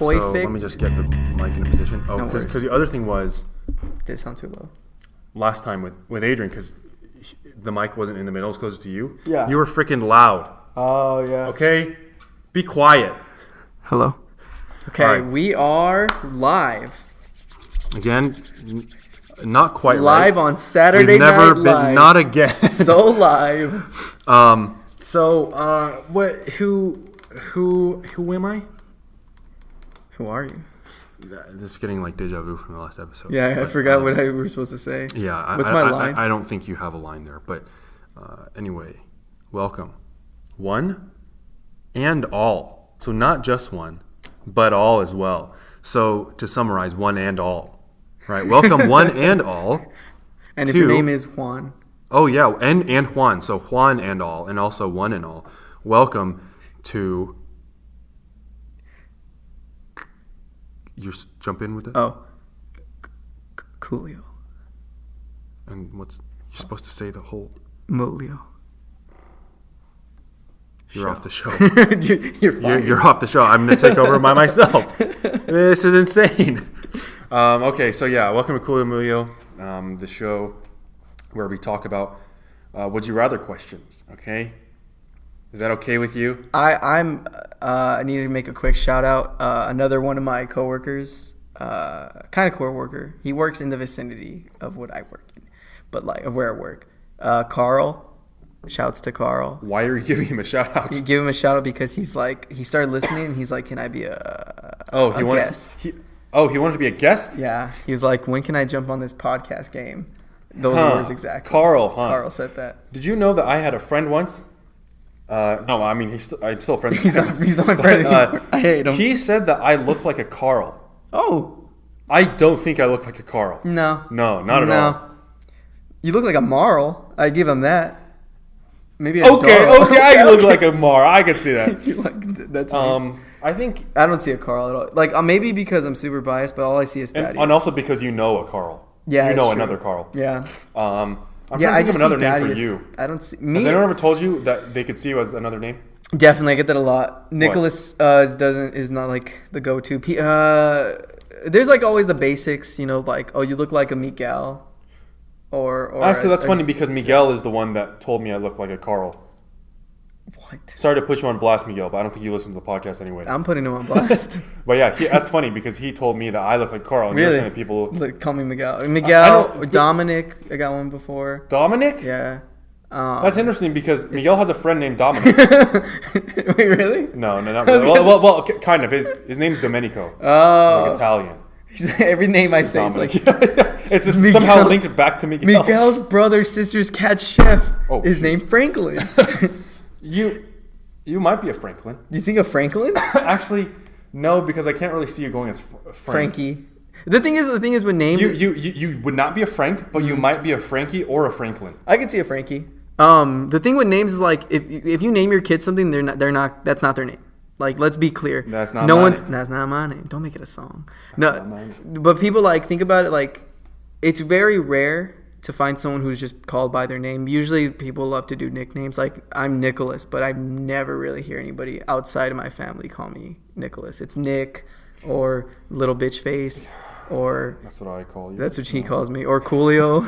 Perfect. So let me just get the mic in a position. Oh, No because worries. the other thing was Did it sound too low? last time with Adrian, because the mic wasn't in the middle, it was closer to you. Yeah. You were freaking loud. Oh, yeah. Okay? Be quiet. Hello. Okay, All right. we are live. Again, not quite Live right. on Saturday We've never Night been, Live. not again. So live. What? Who am I? Who are you? This is getting like deja vu from the last episode. Yeah, I But, forgot what we were supposed to say. Yeah. What's my line? I don't think you have a line there. But anyway, welcome. One and all. So not just one, but all as well. So to summarize, one and all. Right? Welcome one and all. And if your name is Juan. Oh, yeah. And Juan. So Juan and all. And also one and all. Welcome to... You jump in with it? Oh. Coolio And you're supposed to say the whole... Moolio. You're off the show. You're fine. You're off the show. I'm going to take over by myself. This is insane. Okay, so yeah, welcome to Coolio Moolio, the show where we talk about would you rather questions. Okay, is that okay with you? I need to make a quick shout out. Another one of my coworkers, kind of coworker. He works in the vicinity of what I work in, but like of where I work. Carl. Shouts to Carl. Why are you giving him a shout out? You give him a shout out because he started listening and he's like, can I be a guest? He wanted to be a guest? Yeah. He was like, when can I jump on this podcast game? Those words exactly. Carl said that. Did you know that I had a friend once? No, I mean, I'm still friends with him. He's not my friend anymore. I hate him. He said that I look like a Carl. Oh. I don't think I look like a Carl. No. No, not at all. You look like a Marl. I give him that. Maybe okay, I look like a Mar. I can see that. That's I think I don't see a Carl at all. Like maybe because I'm super biased, but all I see is Thaddeus. and also because you know a Carl. Yeah, you know true. another Carl. Yeah. I'm I trying to think of just another see name Thaddeus. for you. I don't see Has anyone me. ever told you that they could see you as another name? Definitely, I get that a lot. Nicholas is not like the go-to. There's like always the basics, like you look like a Miguel, or Actually, that's funny because Miguel is the one that told me I look like a Carl. What? Sorry to put you on blast, Miguel, but I don't think you listen to the podcast anyway. I'm putting him on blast. But yeah, that's funny because he told me that I look like Carl. And Really? You're saying that people... Look, call me Miguel. I Dominic. I got one before. Dominic? Yeah. That's interesting because Miguel has a friend named Dominic. Wait, really? No, not really. Well, kind of. His name's Domenico. Oh. Like Italian. Every name I say Dominic. is like... It's just Miguel. somehow linked back to Miguel. Miguel's brother, sister's cat chef is shoot. named Franklin. You might be a Franklin. You think of Franklin? Actually, no, because I can't really see you going as Frank. Frankie. The thing is with names... You would not be a Frank, but you might be a Frankie or a Franklin. I could see a Frankie. The thing with names is like if you name your kids something, that's not their name. Like, let's be clear. That's not my name. That's not my name. Don't make it a song. No, but people think about it like it's very rare to find someone who's just called by their name. Usually people love to do nicknames. Like I'm Nicholas, but I never really hear anybody outside of my family call me Nicholas. It's Nick or little bitch face or that's what I call you. That's what he calls me, or Coolio.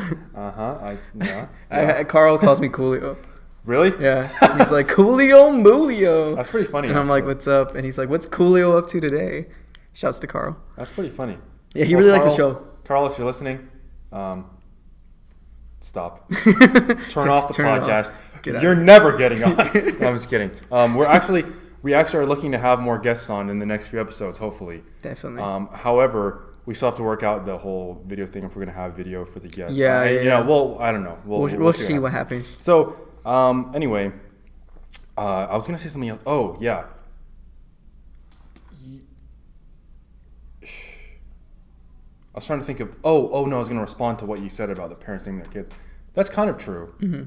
Yeah. Carl calls me Coolio. Really? Yeah. He's like, Coolio Moolio. That's pretty funny. And I'm like, what's up? And he's like, what's Coolio up to today? Shouts to Carl. That's pretty funny. Yeah, he really likes the show. Carl, if you're listening, stop. Turn off the podcast. You're never getting on. No, I'm just kidding. We actually are looking to have more guests on in the next few episodes, hopefully. Definitely. However, we still have to work out the whole video thing if we're going to have video for the guests. Yeah. Well, I don't know. We'll see what happens. So, anyway, I was going to say something else. Oh, yeah. I was trying to think of... Oh, no, I was going to respond to what you said about the parents naming their kids. That's kind of true. Mm-hmm.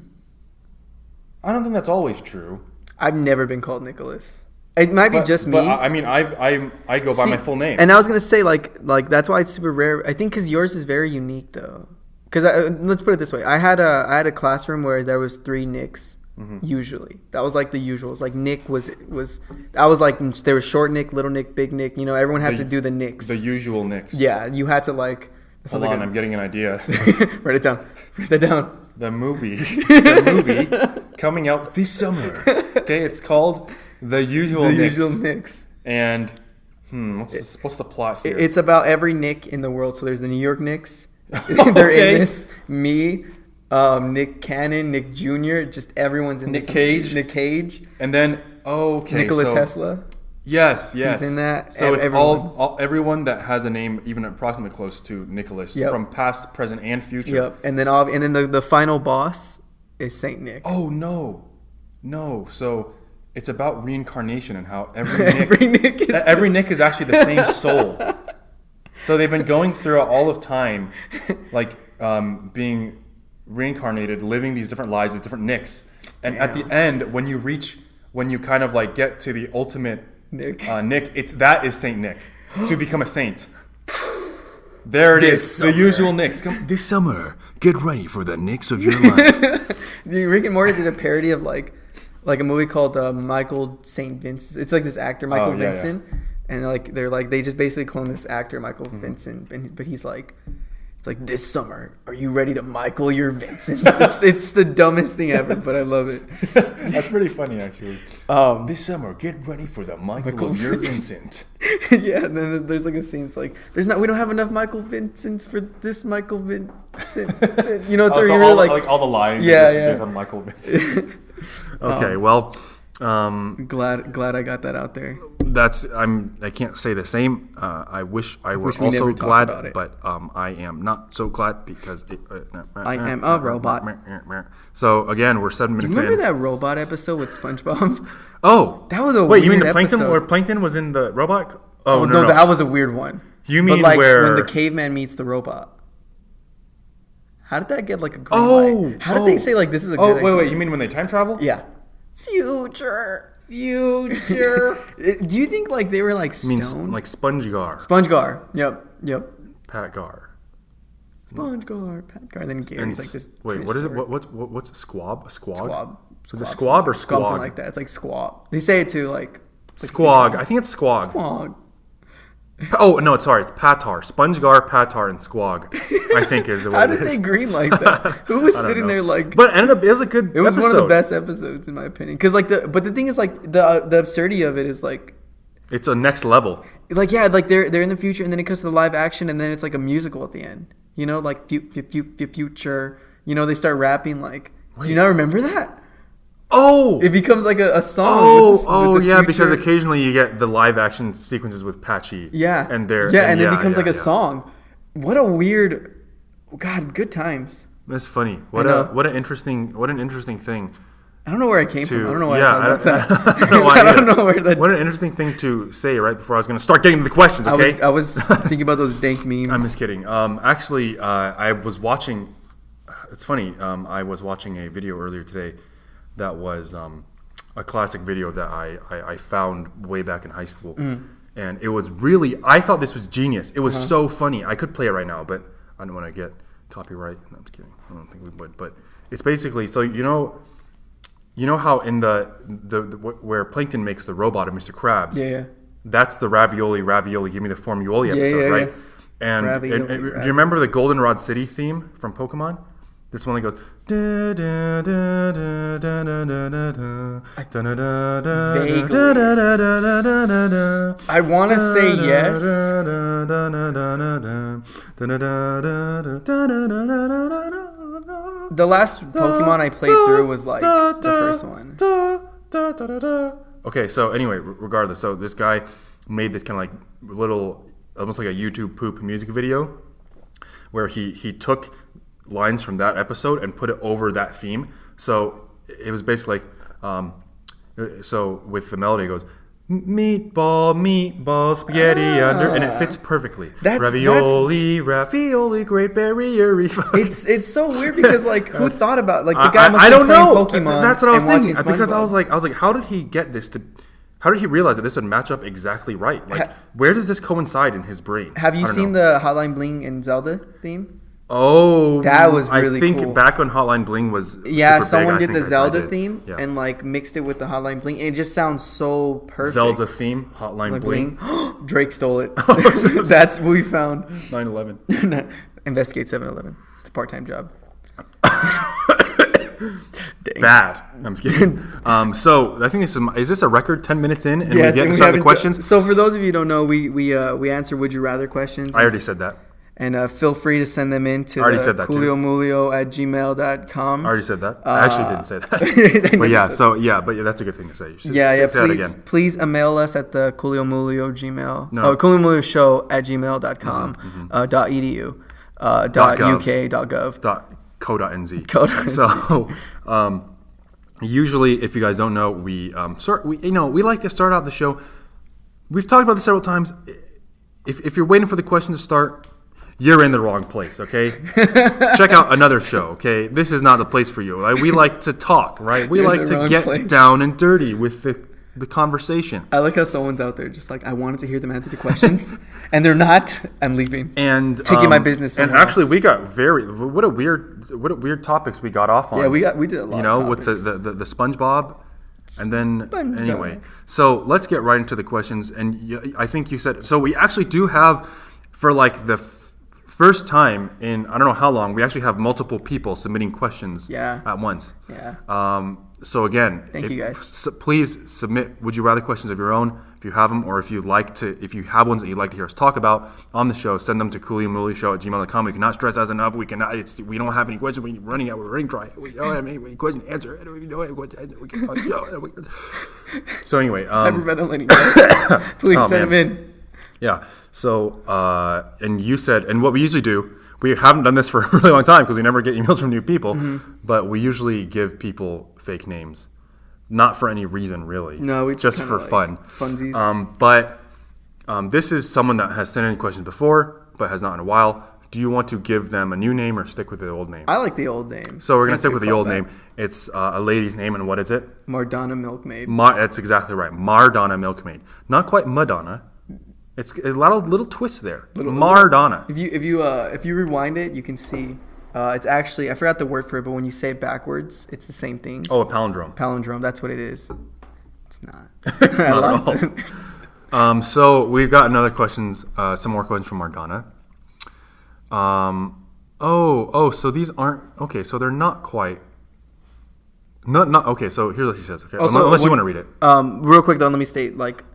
I don't think that's always true. I've never been called Nicholas. It might be just me. But I mean, I go by my full name. And I was going to say, like that's why it's super rare. I think because yours is very unique, though. Because let's put it this way. I had a classroom where there was 3 Nicks. Usually, that was like the usuals. Like Nick was that was like there was short Nick, little Nick, big Nick. You know, everyone had to do the Nicks. The usual Nicks. Yeah, you had to like. Hold on, I'm getting an idea. Write it down. Write that down. The movie. It's a movie coming out this summer. Okay, it's called The Usual Nicks. The Usual Nicks. And what's the plot here? It's about every Nick in the world. So there's the New York Knicks. They're in this. Me, Nick Cannon, Nick Jr. Just everyone's in Nick this. Cage. Nick Cage. And then Nikola Tesla. Yes. He's in that. So it's all everyone that has a name even approximately close to Nicholas from past, present, and future. Yep. And then the final boss is Saint Nick. Oh no. So it's about reincarnation and how every Nick is actually the same soul. So they've been going throughout all of time, like being reincarnated, living these different lives with different Nicks, and at the end, when you kind of like get to the ultimate Nick, that is Saint Nick to become a saint. There it is, the usual Nicks. This summer, get ready for the Nicks of your life. Rick and Morty did a parody of like a movie called Michael St. Vincent. It's like this actor Michael Vincent. Yeah. And like they just basically clone this actor Michael Vincent, but he's like, it's like, this summer, are you ready to Michael your Vincent? it's the dumbest thing ever, but I love it. That's pretty funny actually. This summer, get ready for the Michael of your Vincent. Yeah, and then there's like a scene. It's like we don't have enough Michael Vincents for this Michael Vincent. You know, it's really like all the lines. Based on Michael Vincent. Okay, well. Glad I got that out there. I can't say the same. I wish I were also glad, but I am not so glad because I am a robot. So again, we're 7 minutes in. Do you remember that robot episode with SpongeBob? Oh, that was a wait. Weird You mean the Plankton episode. where Plankton was in the robot? Oh no, that was a weird one. You mean like where when the caveman meets the robot? How did that get like a green light? How did they say like this is a good idea? Wait. You mean when they time travel? Yeah. Future. Do you think like they were like stoned? Like Spongegar. Yep. Patgar. Patgar. Then Gary's like this. Wait, what is it? What's a squab? A squog? Squab. Is it squab or squog? Something like that. It's like squab. They say it too, like squog. I think it's squog. Squog. Oh no, sorry, it's Patar. Spongegar, Patar, and Squog. I think is the way. How did they green like that? Who was sitting there like? But it was a good. It was one of the best episodes in my opinion. Because like the thing is like the absurdity of it is like. It's a next level. Like like they're in the future and then it comes to the live action and then it's like a musical at the end. You know, like future. You know, they start rapping like. Wait. Do you not remember that? Oh, it becomes like a song. With the yeah, future. Because occasionally you get the live action sequences with Patchy. Yeah, and then it becomes like a song. What a weird, God, good times. That's funny. What an interesting thing. I don't know where I came from. I don't know why I thought about that. I don't know where that. What an interesting thing to say right before I was going to start getting to the questions. Okay, I was thinking about those dank memes. I'm just kidding. Actually, I was watching. It's funny. I was watching a video earlier today. That was a classic video that I found way back in high school. And it was really, I thought this was genius. It was so funny. I could play it right now, but I don't want to get copyright. No, I'm just kidding. I don't think we would. But it's basically, so you know how in the where Plankton makes the robot of Mr. Krabs? Yeah. That's the ravioli, give me the formuoli episode, right? Yeah. And do you remember the Goldenrod City theme from Pokemon? This one that goes. I want to say yes. The last Pokemon I played through was like the first one. Okay, so anyway, regardless, so this guy made this kind of like little, almost like a YouTube poop music video, where he took lines from that episode and put it over that theme. So it was basically like, so with the melody it goes, meatball, spaghetti under, and it fits perfectly. Ravioli, Great Barrier Reef. It's so weird because like who thought about like the guy must be playing Pokemon. That's what I was thinking because I was like, how did he get this to? How did he realize that this would match up exactly right? Like, where does this coincide in his brain? Have you seen the Hotline Bling and Zelda theme? Oh, That was really I think cool. back when Hotline Bling was Yeah, super someone big, did I the think Zelda did. theme Yeah. and like mixed it with the Hotline Bling. And it just sounds so perfect. Zelda theme, Hotline Like Bling. Drake stole it. That's what we found. 9/11. Investigate 7-Eleven. It's a part-time job. Dang. Bad. I'm just kidding. So I think is this a record 10 minutes in and we've yet to we start the haven't questions? So for those of you who don't know, we answer would you rather questions. I already said that. And feel free to send them in to Coolio Moolio at gmail.com. I already said that. I actually didn't say that. But yeah, but that's a good thing to say. Please email us at the Coolio Moolio Gmail. No. Coolio Moolio show at gmail.com, .edu, .uk.gov. .co.nz. So usually, if you guys don't know, we like to start out the show. We've talked about this several times. If you're waiting for the question to start, you're in the wrong place, okay? Check out another show, okay? This is not the place for you. Like, we like to talk, right? We like to get down and dirty with the conversation. I like how someone's out there just like, I wanted to hear them answer the questions, and they're not. I'm leaving. And taking my business somewhere And actually, else. we got what a weird topics we got off on. Yeah, we did a lot. With the SpongeBob. And then, SpongeBob. Anyway, so let's get right into the questions. And I think you said, so we actually do have, for like the first time in I don't know how long, we actually have multiple people submitting questions at once. Yeah. So again, thank you guys. Please submit would you rather questions of your own if you have them, or if you have ones that you'd like to hear us talk about on the show, send them to cooliomoolio@gmail.com. We cannot stress that enough. We don't have any questions. We're running out. We're running dry. We don't have any questions to answer. We don't have questions. We can So anyway, Cyberventilating. Please send them in. Yeah. So, and you said, and what we usually do, we haven't done this for a really long time because we never get emails from new people, but we usually give people fake names, not for any reason really. No, we just for fun. Funsies. But this is someone that has sent in questions before, but has not in a while. Do you want to give them a new name or stick with the old name? I like the old name. So we're gonna stick with the old name. It's a lady's name, and what is it? Mardonna Milkmaid. That's exactly right. Mardonna Milkmaid. Not quite Madonna. It's a lot of little twists there. Mardonna. If you rewind it, you can see it's actually, I forgot the word for it, but when you say it backwards, it's the same thing. Oh, a palindrome. Palindrome. That's what it is. It's not. It's not at all. So we've got another questions. Some more questions from Mardonna. So these aren't okay. So they're not quite. Not okay. So here's what she says. Okay, unless you want to read it. Real quick though, let me state, like,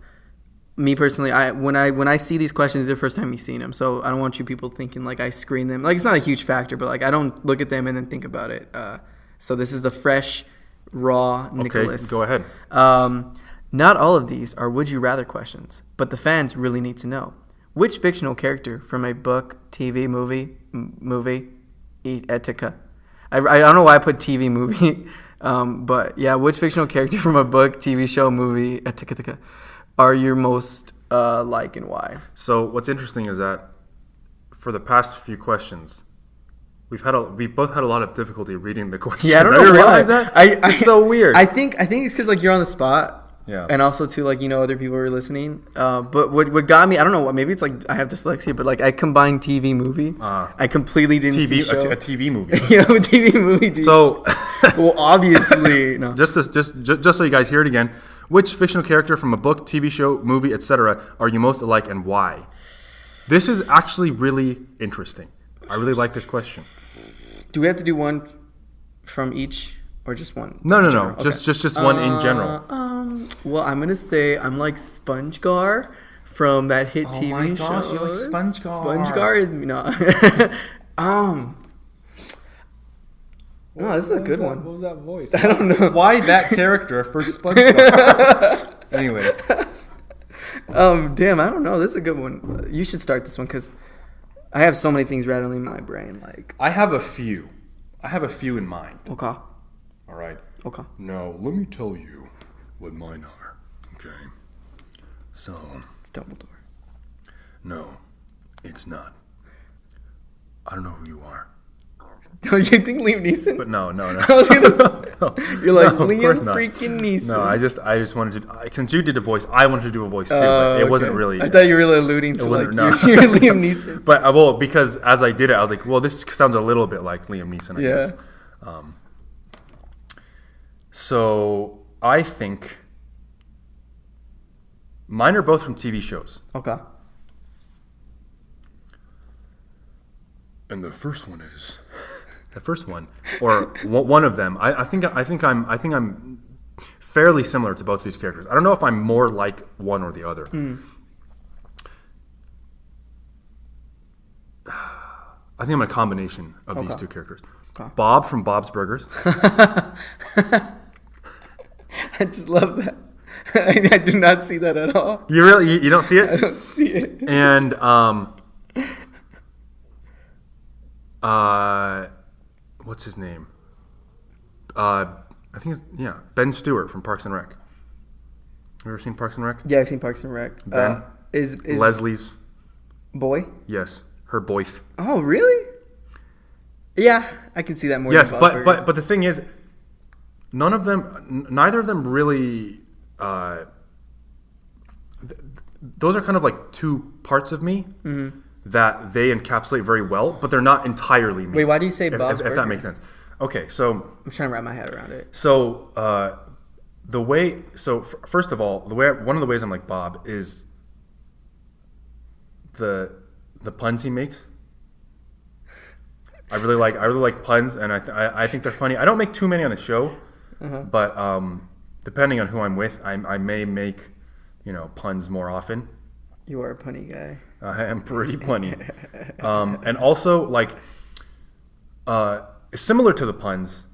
me personally, when I see these questions, it's the first time you've seen them, so I don't want you people thinking like I screen them. Like, it's not a huge factor, but like I don't look at them and then think about it. So this is the fresh, raw Nicholas. Okay, go ahead. Not all of these are would you rather questions, but the fans really need to know which fictional character from a book, TV, movie, etica. I don't know why I put TV movie, but yeah, which fictional character from a book, TV show, movie, etica are you most like, and why? So what's interesting is that for the past few questions, we both had a lot of difficulty reading the questions. Yeah, I don't know why. Realize that? It's so weird. I think it's because like you're on the spot. Yeah. And also too, like, other people are listening. But what got me, I don't know, maybe it's like I have dyslexia, but like I combined TV movie. I completely didn't see show. A TV movie. A TV movie. Dude. So, well, obviously, no. Just so you guys hear it again. Which fictional character from a book, TV show, movie, etc. are you most alike, and why? This is actually really interesting. I really like this question. Do we have to do one from each, or just one? No. Okay. Just one in general. Well, I'm gonna say I'm like SpongeGar from that hit TV show. Oh my gosh, you like SpongeGar. SpongeGar is Oh, this is a good one. What was that voice? I don't know. Why that character for SpongeBob? Anyway. Damn, I don't know. This is a good one. You should start this one because I have so many things rattling in my brain. Like, I have a few in mind. Okay. All right. Okay. Now, let me tell you what mine are. Okay. So. It's Dumbledore. No, it's not. I don't know who you are. Don't you think Liam Neeson? But no. I was gonna say. You're like of Liam course not. freaking Neeson. No, I just wanted to. Since you did a voice, I wanted to do a voice too. But it wasn't really. I thought you were really alluding to like no. you're Liam Neeson. But because as I did it, I was like, well, this sounds a little bit like Liam Neeson, I guess. So I think mine are both from TV shows. Okay. And the first one is or one of them. I think I'm fairly similar to both of these characters. I don't know if I'm more like one or the other. I think I'm a combination of these two characters. Okay. Bob from Bob's Burgers. I just love that. I do not see that at all. You really you don't see it? I don't see it. And what's his name? I think it's Ben Stewart from Parks and Rec. You ever seen Parks and Rec? Yeah, I've seen Parks and Rec. Ben Is Leslie's boy? Yes, her boyf. Oh, really? Yeah, I can see that more. Yes, than Bob's Burgers. but the thing is, neither of them really. Those are kind of like two parts of me that they encapsulate very well, but they're not entirely me. Wait, why do you say Bob's if that makes sense? Okay, so I'm trying to wrap my head around it. So first of all, one of the ways I'm like Bob is the puns he makes. I really like puns, and I think they're funny. I don't make too many on the show, but depending on who I'm with, I may make puns more often. You are a punny guy. I am pretty punny, and also like similar to the puns.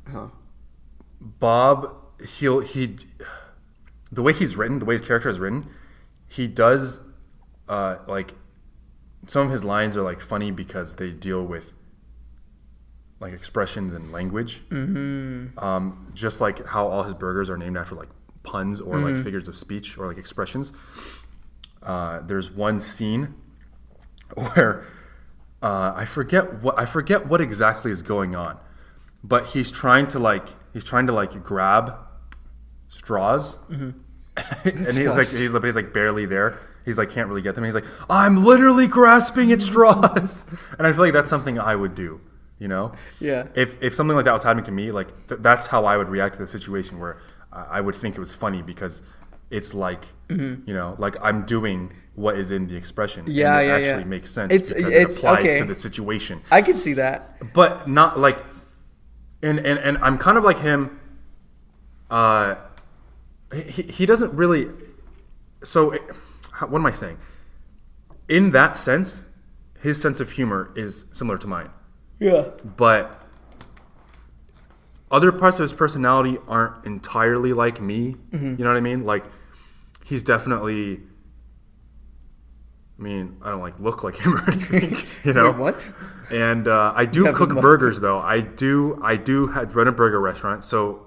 Bob, the way he's written, the way his character is written, he does like some of his lines are like funny because they deal with like expressions and language. Just like how all his burgers are named after like puns or like figures of speech or like expressions. There's one scene where I forget what exactly is going on, but he's trying to grab straws, and he's like barely there. He's like can't really get them. He's like, I'm literally grasping at straws, and I feel like that's something I would do. Yeah. If something like that was happening to me, like that's how I would react to the situation, where I would think it was funny because it's like like I'm doing what is in the expression. Yeah, and it actually makes sense because it applies to the situation. I can see that, but not like, and I'm kind of like him. He doesn't really. So, what am I saying? In that sense, his sense of humor is similar to mine. Yeah. But other parts of his personality aren't entirely like me. You know what I mean? Like, he's definitely. I mean, I don't like look like him or anything. Wait, what? And I do cook burgers though. I do run a burger restaurant. So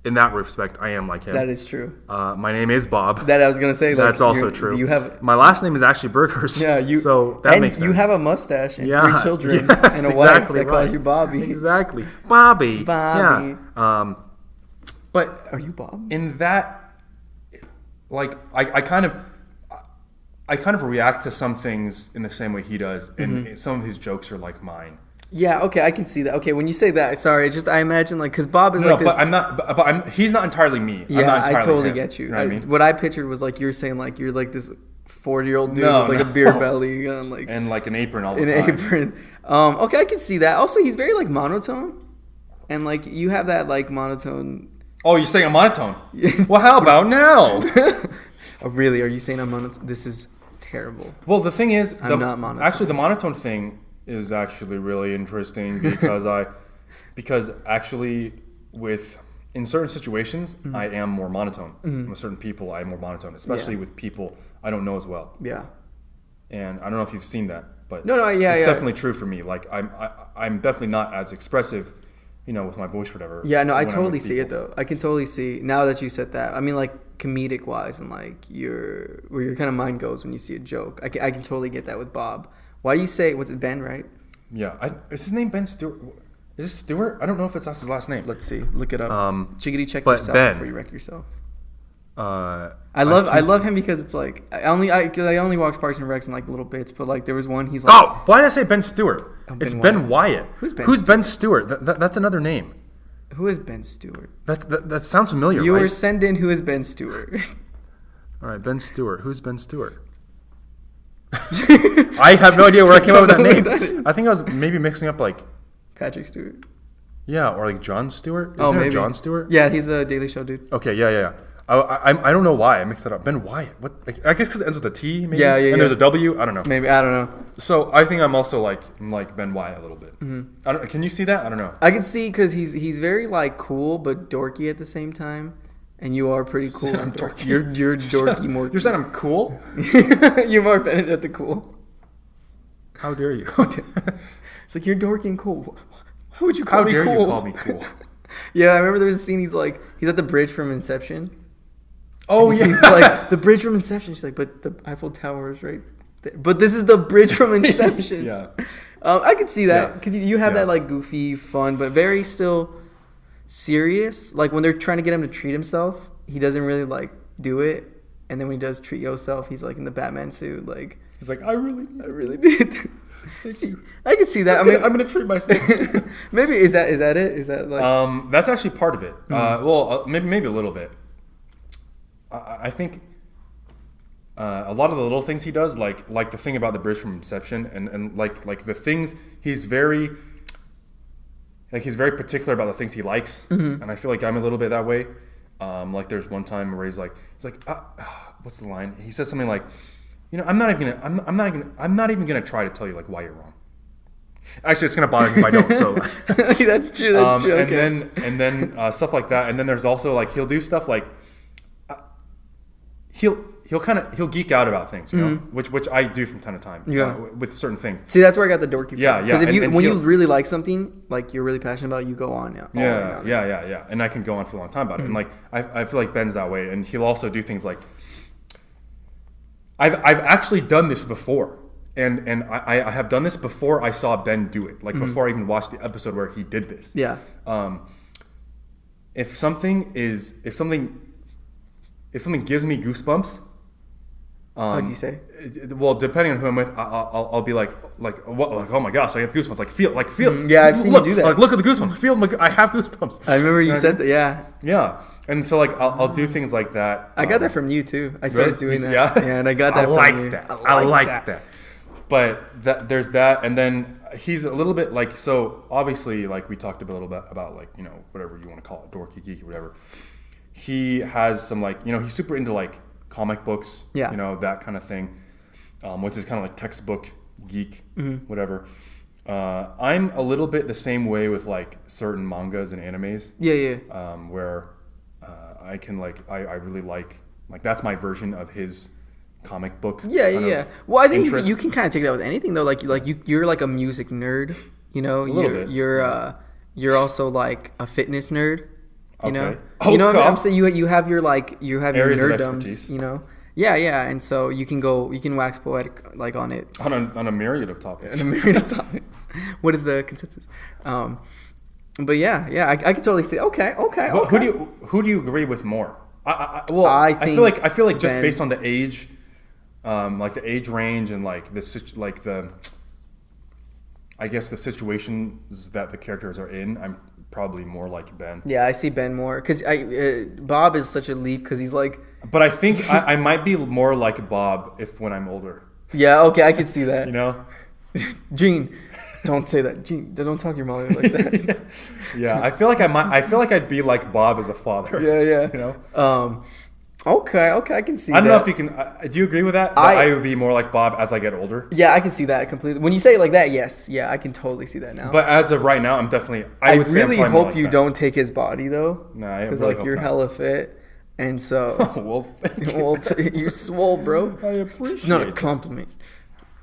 in that respect, I am like him. That is true. My name is Bob. That I was gonna say. Like, that's also true. You have my last name is actually Burgers. Yeah, so that makes sense. You have a mustache and 3 children and a wife that calls you Bobby. Exactly, Bobby. Bobby. Yeah. But are you Bob? In that, like, I kind of react to some things in the same way he does, and some of his jokes are like mine. Yeah, okay, I can see that. Okay, when you say that, sorry, I imagine like because Bob is this. But I'm not. But he's not entirely me. Yeah, I'm not entirely I totally him. get you. You know what I mean? What I pictured was like you're saying like you're like this 40-year-old dude with like a beer belly and like an apron all the time. An apron. Okay, I can see that. Also, he's very like monotone, and like you have that like monotone. Oh, you're saying I'm monotone? Well, how about now? Oh, really? Are you saying I'm monotone? This is terrible. Well, the thing is, I'm not monotone. Actually, the monotone thing is actually really interesting because actually in certain situations I am more monotone. With certain people I am more monotone, especially with people I don't know as well. Yeah. And I don't know if you've seen that, but it's definitely true for me. Like I'm definitely not as expressive, with my voice or whatever. Yeah, no, I totally see it though. I can totally see now that you said that. I mean, like comedic wise and like where your kind of mind goes when you see a joke. I can totally get that with Bob. Why do you say, what's it, Ben, right? Yeah. Is his name Ben Stewart? Is this Stewart? I don't know if that's his last name. Let's see. Look it up. Chickadee, check but yourself Ben. before you wreck yourself. I love him because it's like I only watch Parks and Recs in like little bits, but like there was one he's like, oh, why did I say Ben Stewart? It's Ben Wyatt. Who's Ben Stewart? That's another name. Who is Ben Stewart? That sounds familiar. Viewers, right? send in who is Ben Stewart. All right, Ben Stewart. Who's Ben Stewart? I have no idea where I came up with that name. I think I was maybe mixing up like Patrick Stewart. Yeah, or like Jon Stewart. Is there maybe a Jon Stewart? Yeah, he's a Daily Show dude. Okay, yeah. I don't know why I mixed it up. Ben Wyatt. What? I guess because it ends with a T. Maybe. Yeah. And there's a W. I don't know. Maybe I don't know. So I think I'm also like Ben Wyatt a little bit. Mm-hmm. Can you see that? I don't know. I can see because he's very like cool but dorky at the same time, and you are pretty cool. I'm dorky. You're dorky more. You're saying I'm cool? You're more offended at the cool. How dare you? It's like you're dorky and cool. Why would you call me cool? How dare you call me cool? Yeah, I remember there was a scene. He's at the bridge from Inception. Oh yeah. He's like the bridge from Inception. She's like, but the Eiffel Tower is right there. But this is the bridge from Inception. Yeah. I could see that because you have that like goofy, fun, but very still serious. Like when they're trying to get him to treat himself, he doesn't really like do it. And then when he does treat yourself, he's like in the Batman suit, like he's like, I really did this. Thank you. I could see that. I'm gonna treat myself. Maybe is that it? Is that like? That's actually part of it. Maybe a little bit. I think a lot of the little things he does, like the thing about the bridge from Inception, and like the things he's very particular about the things he likes, and I feel like I'm a little bit that way. Like there's one time where he's like, what's the line? He says something like, I'm not even gonna try to tell you like why you're wrong. Actually, it's gonna bother me if I don't. So that's true. That's true. Okay. And then stuff like that. And then there's also like he'll do stuff like he'll geek out about things, which I do from time to time. With certain things. See, that's where I got the dorky from. Yeah. Because when you really like something, like you're really passionate about, you go on. Yeah. And I can go on for a long time about it. And like I feel like Ben's that way, and he'll also do things like I've actually done this before. And I have done this before I saw Ben do it. Like before I even watched the episode where he did this. Yeah. If something gives me goosebumps, what do you say? Well, depending on who I'm with, I'll be like what, like oh my gosh, I have goosebumps. Like feel. Yeah, I've seen you do that. Like look at the goosebumps. Feel like I have goosebumps. I remember you said that. Yeah. Yeah, and so like I'll do things like that. I got that from you too. I started doing that. Yeah, and I got that from you. I like that. But there's that, and then he's a little bit like, so obviously like we talked a little bit about like whatever you want to call it, dorky, geeky, whatever. He has some like he's super into like comic books, that kind of thing, which is kind of like textbook geek, whatever. I'm a little bit the same way with like certain mangas and animes. Yeah. Where I can like I really like that's my version of his comic book. Yeah. Well, I think you can kind of take that with anything though. Like you're like a music nerd. A little bit. You're also like a fitness nerd. You know what I'm saying? You have your areas your of nerddoms. expertise. Yeah, and so you can wax poetic like on it on a myriad of topics. What is the consensus? But yeah, I can totally see. Okay. Well, who do you agree with more? I feel like just based on the age, like the age range and like the I guess the situations that the characters are in, I'm probably more like Ben. Yeah, I see Ben more because Bob is such a leap because he's like. But I think I might be more like Bob when I'm older. Yeah, okay, I can see that. Gene, don't say that. Gene, don't talk to your mother like that. Yeah, I feel like I'd be like Bob as a father. Yeah. Okay, I can see that. I don't know if you can. Do you agree with that? I would be more like Bob as I get older. Yeah, I can see that completely. When you say it like that, yes. Yeah, I can totally see that now. But as of right now, I'm definitely. I really hope you don't take his body, though. Nah, because you're hella fit. And so. Well, thank you. You're swole, bro. I appreciate it. It's not a compliment.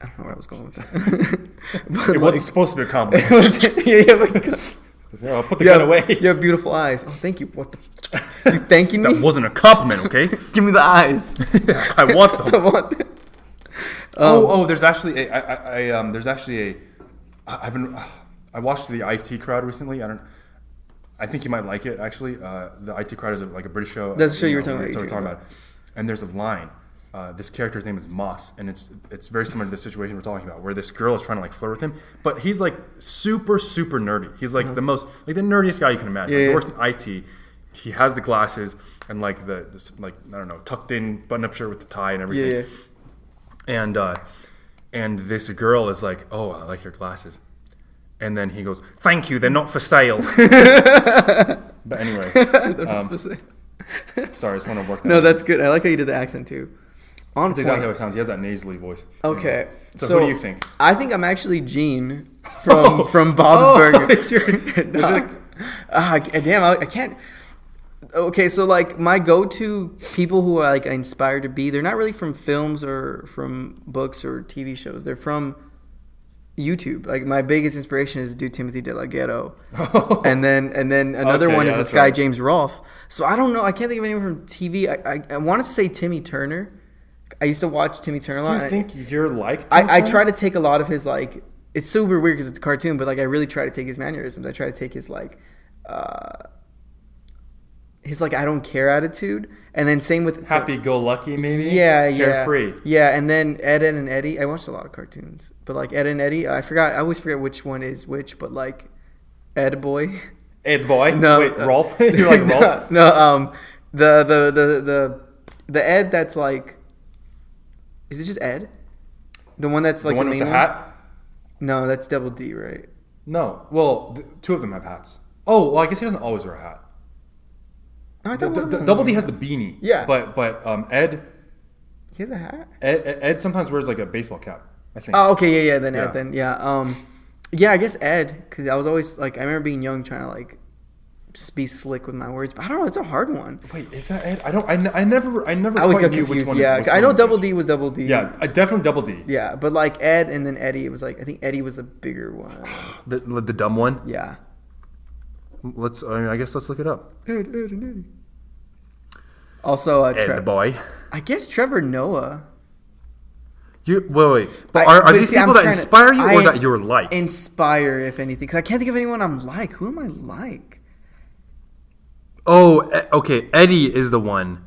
I don't know where I was going with that. It wasn't supposed to be a compliment. I'll put the gun away. You have beautiful eyes. Oh, thank you. What the? You thanking me? That wasn't a compliment, okay? Give me the eyes. I want them. I want them. There's actually a. I I watched the IT Crowd recently. I think you might like it actually. The IT Crowd is like a British show. That's the show you were talking about. And there's a line. This character's name is Moss, and it's very similar to the situation we're talking about, where this girl is trying to like flirt with him, but he's like super nerdy. He's like the most like the nerdiest guy you can imagine. He works in IT. He has the glasses and like this like I don't know tucked in button up shirt with the tie and everything. And this girl is like, oh, I like your glasses, and then he goes, thank you, they're not for sale. But anyway, they're not for sale. Sorry, I just want to work that. No, that's good. I like how you did the accent too. That's exactly how it sounds. He has that nasally voice. Okay. Anyway. So who do you think? I think I'm actually Gene from Bob's Burger. Damn, I can't. Okay, so like my go-to people who I like inspire to be, they're not really from films or from books or TV shows. They're from YouTube. Like my biggest inspiration is dude Timothy De La Ghetto, and then another one is this guy James Rolfe. So I don't know. I can't think of anyone from TV. I want to say Timmy Turner. I used to watch Timmy Turner a lot. Do you think you're like I try to take a lot of his like. It's super weird because it's a cartoon, but like I really try to take his mannerisms. I try to take his like. His like I don't care attitude, and then same with happy-go-lucky maybe. Carefree. Yeah, and then Ed and Eddie. I watched a lot of cartoons, but like Ed and Eddie, I always forget which one is which. But like Ed Boy. No, wait, Rolf. You're like Rolf. No, the Ed that's like, is it just Ed? The one that's like the one with the hat. No, that's Double D, right? No, well, two of them have hats. Oh, well, I guess he doesn't always wear a hat. Double D has the beanie. Yeah. But Ed. He has a hat? Ed sometimes wears like a baseball cap, I think. Oh, okay. Yeah. Then Ed then. Yeah. Yeah, I guess Ed. Because I was always like, I remember being young trying to like just be slick with my words. But I don't know. It's a hard one. Wait, is that Ed? I never I always got confused. I know Double D was Double D. Yeah, definitely Double D. Yeah. But like Ed and then Eddie, it was like, I think Eddie was the bigger one. the dumb one? Yeah. I guess let's look it up. Ed and Eddie. Also, Ed the boy. I guess Trevor Noah. Wait. But are these people that inspire you or that you're like? Inspire, if anything. Because I can't think of anyone I'm like. Who am I like? Oh, okay. Eddie is the one.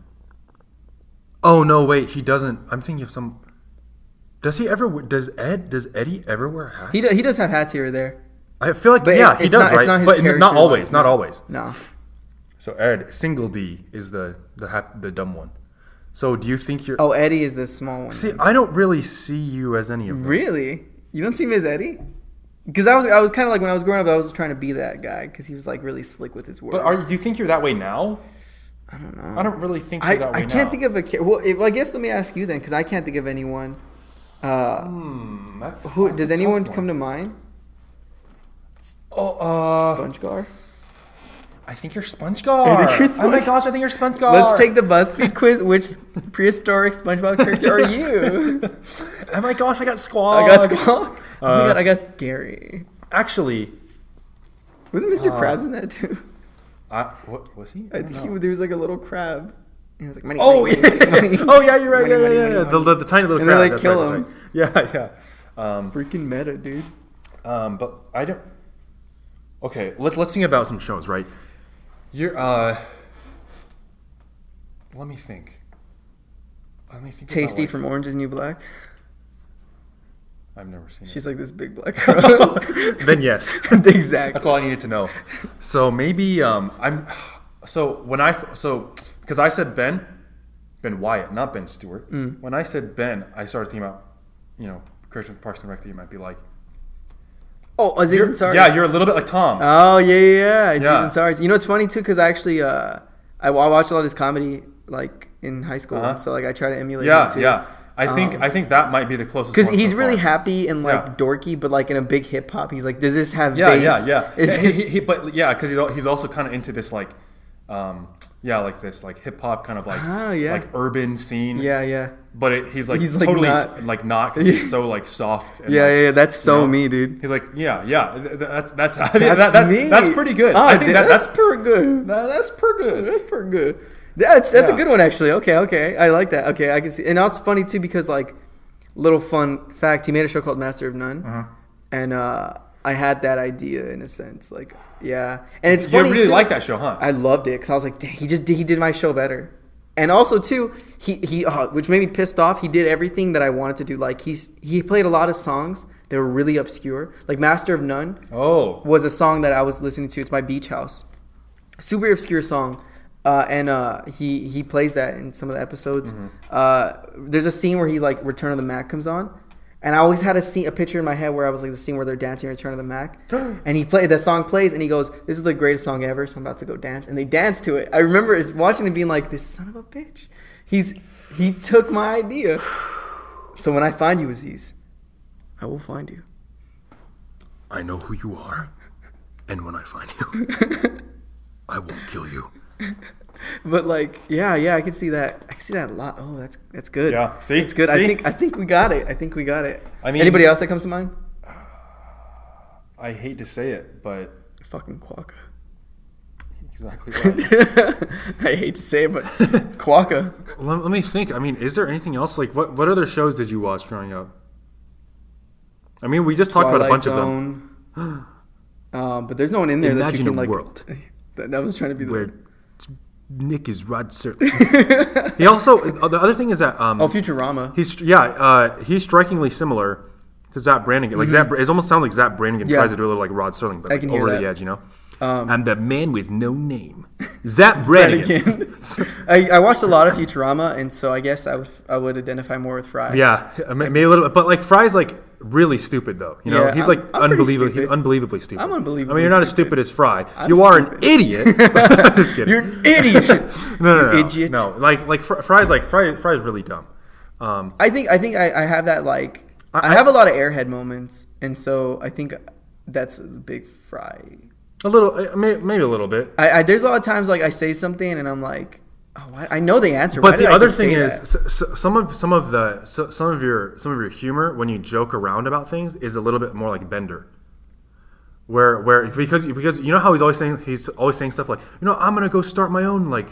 Oh, no, wait. He doesn't. I'm thinking of some. Does Eddie ever wear a hat? He does have hats here or there. I feel like, he does, right? But not always. Not always. No. So Ed, single D is the dumb one. So do you think you're... Oh, Eddie is the small one. See, I don't really see you as any of them. Really? You don't see me as Eddie? Because I was kind of like, when I was growing up, I was trying to be that guy because he was like really slick with his words. But do you think you're that way now? I don't know. I don't really think you're that way now. I can't think of a... Well, I guess let me ask you then, because I can't think of anyone. Does anyone come to mind? SpongeGar? I think you're SpongeGar. Oh my gosh, I think you're SpongeGar. Let's take the BuzzFeed quiz. Which prehistoric SpongeBob character are you? Oh my gosh, I got Squawk. Oh my god, I got Gary. Actually, wasn't Mr. Krabs in that too? What was he? I think there was like a little crab. He was like, money, oh, money, yeah. money, Oh yeah, you're right. money, Yeah. The tiny little and crab. And they kill him. Right. Yeah. Freaking meta, dude. But I don't. Okay, let's think about some shows, right? You're let me think. Tasty from Orange Is the New Black. I've never seen it. She's like this big black girl. Then yes. Exactly. That's all I needed to know. So maybe because I said Ben Wyatt, not Ben Stewart. When I said Ben, I started thinking about, Christian Parks and Rec that you might be like. Oh, Aziz Ansari. Yeah, you're a little bit like Tom. Oh, yeah. Aziz Ansari. You know, it's funny, too, because I actually, I watched a lot of his comedy, like, in high school. So, like, I try to emulate him, too. Yeah. I think that might be the closest because he's really happy and, like, dorky, but, like, in a big hip-hop, he's like, does this have bass? Yeah. Because he's also kind of into this, like, like this, like, hip-hop kind of, like, like, urban scene. Yeah. But he's totally not because he's so like soft. And that's so me, dude. He's like, that's me. That's pretty good. I think that's pretty good. That's pretty good. That's a good one actually. Okay. I like that. Okay, I can see. And now it's funny too because like, little fun fact, he made a show called Master of None, and I had that idea in a sense. Like, yeah. And it's funny. You really too, like that show, huh? I loved it because I was like, dang, he did my show better. And also too, he which made me pissed off. He did everything that I wanted to do. Like he played a lot of songs that were really obscure. Like Master of None. Oh. Was a song that I was listening to. It's by Beach House. Super obscure song. And he plays that in some of the episodes. Mm-hmm. There's a scene where he like Return of the Mac comes on, and I always had a picture in my head where I was like the scene where they're dancing Return of the Mac, and that song plays, and he goes, "This is the greatest song ever, so I'm about to go dance," and they dance to it. I remember watching it being like, "This son of a bitch, he took my idea." So when I find you, Aziz, I will find you. I know who you are, and when I find you, I won't kill you. But like, yeah, I can see that. I can see that a lot. Oh, that's good. Yeah, see, it's good. See? I think we got it. I mean, anybody else that comes to mind? I hate to say it, but Fucking Quokka. exactly right. I hate to say it, but Quokka. Let me think. I mean, is there anything else? Like, what other shows did you watch growing up? I mean, we just talked about a bunch of them. But there's no one in there that you Imagine can a like. world That was trying to be where Nick is Rod Serling. He also, the other thing is that Futurama. He's strikingly similar to Zach Brannigan. Like it almost sounds like Zach Brannigan tries to do a little like Rod Serling, but like over the edge, you know. I'm the man with no name, Zach Brannigan. I watched a lot of Futurama, and so I guess I would identify more with Fry. Yeah, maybe a little bit, but like Fry's like really stupid though. You know, he's like unbelievably. He's unbelievably stupid. I'm unbelievably. I mean, you're not as stupid as Fry. I'm you are stupid. an idiot. I'm just kidding. You're an idiot. No. Idiot. No, like Fry's really dumb. I think I have that like I have a lot of airhead moments, and so I think that's a big Fry. A little, maybe a little bit. There's a lot of times like I say something and I'm like, oh, I know the answer. But the other thing is, some of your humor when you joke around about things is a little bit more like Bender. Where because you know how he's always saying stuff like, you know, I'm gonna go start my own like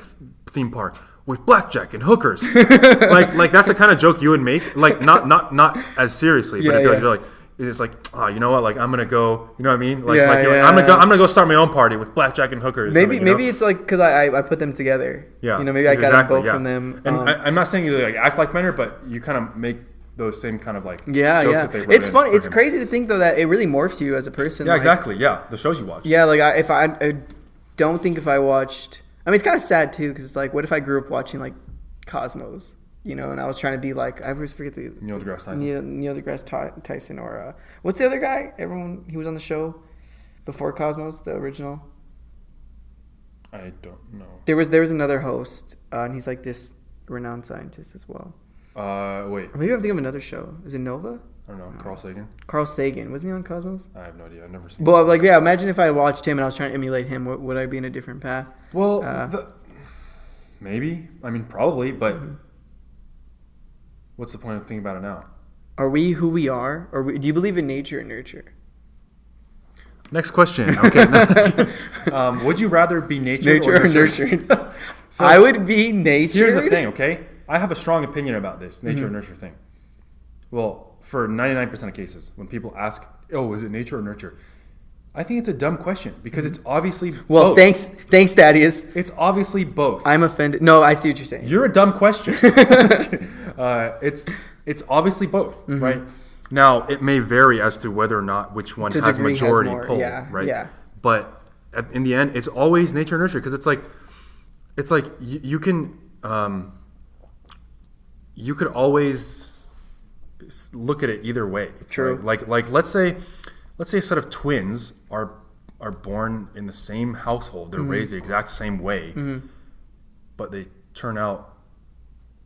theme park with blackjack and hookers. like that's the kind of joke you would make, like not as seriously, but you're like. It's like, you know what? Like, I'm gonna go. You know what I mean? I'm gonna go start my own party with blackjack and hookers. Maybe it's like because I put them together. Yeah, you know, maybe I got both from them. And I'm not saying you like act like Bender, but you kind of make those same kind of like jokes that they wrote. It's funny. It's crazy to think though that it really morphs you as a person. Yeah, exactly. Yeah, the shows you watch. Yeah, like I don't think if I watched. I mean, it's kind of sad too because it's like, what if I grew up watching like Cosmos? You know, and I was trying to be like, I always forget the Neil deGrasse Tyson. Neil deGrasse Tyson, or what's the other guy? He was on the show before Cosmos, the original. I don't know. There was another host, and he's like this renowned scientist as well. Wait. Or maybe I'm thinking of another show. Is it Nova? I don't know. Carl Sagan. Carl Sagan, wasn't he on Cosmos? I have no idea. I've never seen. But like, yeah, imagine if I watched him and I was trying to emulate him. Would I be in a different path? Well, maybe. I mean, probably, but. Mm-hmm. What's the point of thinking about it now? Are we who we are? Or do you believe in nature or nurture? Next question. Okay. Would you rather be nature or nurtured? So I would be nature. Here's the thing, okay? I have a strong opinion about this nature or nurture thing. Well, for 99% of cases, when people ask, "Oh, is it nature or nurture?" I think it's a dumb question because it's obviously both. Thanks, Thaddeus. It's obviously both. I'm offended. No, I see what you're saying. You're a dumb question. It's obviously both, right? Now, it may vary as to whether or not which one has majority pull, right? Yeah. But in the end, it's always nature and nurture because it's like you can you could always look at it either way. True. Right? Like let's say a set of twins are born in the same household. They're raised the exact same way, but they turn out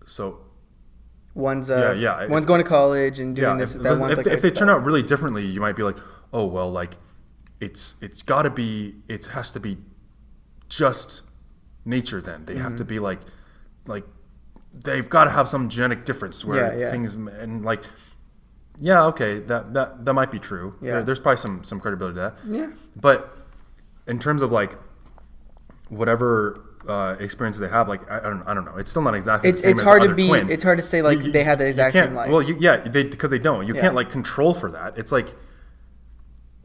so. One's going to college and doing this. If they turn out really differently, you might be like, oh well, like it has to be just nature. Then they have to be like they've got to have some genetic difference where things and like. Yeah, okay, that might be true. Yeah. There's probably some credibility to that. Yeah. But in terms of like whatever experiences they have, like I don't know. It's still not exactly the same as other twin. It's hard to say like they had the exact same life. Well, because they don't. You can't like control for that. It's like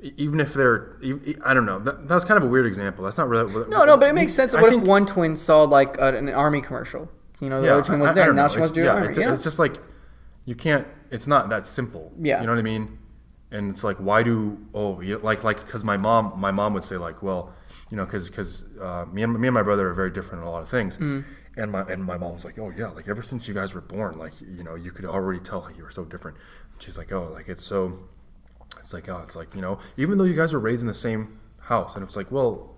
even if they're, I don't know. That was kind of a weird example. That's not really. No, but it makes sense. What if one twin saw like an army commercial? You know, the other twin was there, and now she wants to do it. It's just like you can't. It's not that simple. Yeah. You know what I mean? And it's like, why do because my mom would say like, well, you know, because me and my brother are very different in a lot of things. And my mom was like, oh yeah, like ever since you guys were born, like, you know, you could already tell like you were so different. She's like, oh, like it's like, you know, even though you guys were raised in the same house, and it's like, well,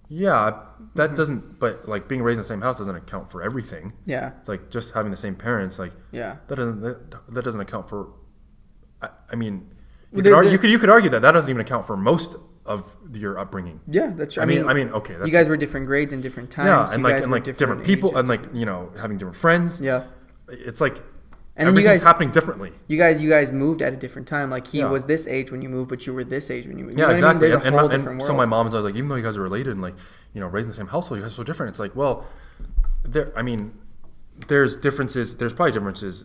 yeah, that doesn't, but like being raised in the same house doesn't account for everything. Yeah. It's like just having the same parents, like, yeah, that doesn't account for. I mean, you could argue that doesn't even account for most of your upbringing. Yeah, that's true. I mean, okay. You guys were different grades in different times. Yeah, and like different people, and like, you know, having different friends. Yeah, it's like and everything's happening differently. You guys moved at a different time. Like he was this age when you moved, but you were this age when you moved. Yeah, you know exactly. What I mean? There's a whole different world. So my mom's always like, even though you guys are related and like, you know, raised in the same household, you guys are so different. It's like, well, there's differences. There's probably differences.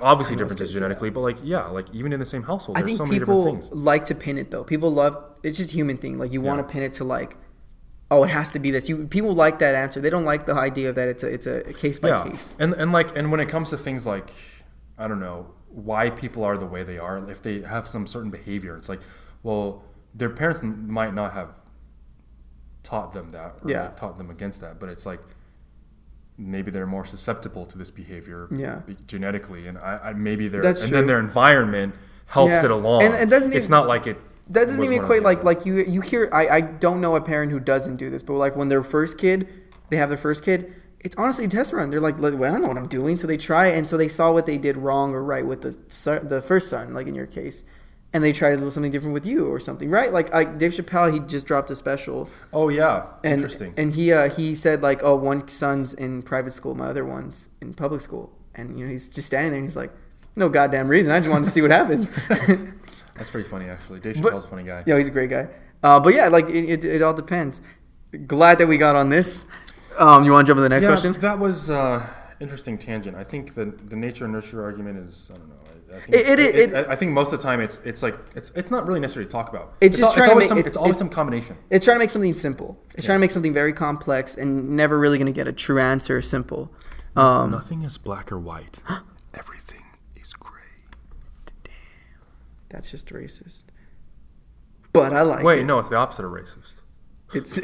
Obviously differences genetically, but like, yeah, like even in the same household, there's so many different things. People like to pin it though. People love, it's just a human thing. Like you want to pin it to like, oh, it has to be this. People like that answer. They don't like the idea that it's a case by case. And when it comes to things like, I don't know, why people are the way they are, if they have some certain behavior, it's like, well, their parents might not have taught them that or like taught them against that, but it's like, maybe they're more susceptible to this behavior genetically, and maybe then their environment helped it along. And it doesn't. It's not like it. That doesn't even equate like you hear. I don't know a parent who doesn't do this, but like when they have their first kid, it's honestly a test run. They're like, well, I don't know what I'm doing, so they try, and so they saw what they did wrong or right with the first son, like in your case. And they try to do something different with you or something, right? Like Dave Chappelle, he just dropped a special. Oh yeah, interesting. And he said like, oh, one son's in private school, my other one's in public school, and you know he's just standing there and he's like, no goddamn reason, I just wanted to see what happens. That's pretty funny actually. Dave Chappelle's a funny guy. Yeah, he's a great guy. But yeah, like it all depends. Glad that we got on this. You want to jump to the next question? That was interesting tangent. I think the nature and nurture argument is, I don't know. I think most of the time it's like it's not really necessary to talk about. It's always some combination. It's trying to make something simple. It's trying to make something very complex and never really going to get a true answer simple. Nothing is black or white. Everything is gray. Damn, that's just racist. But I like it. Wait, no, it's the opposite of racist. It's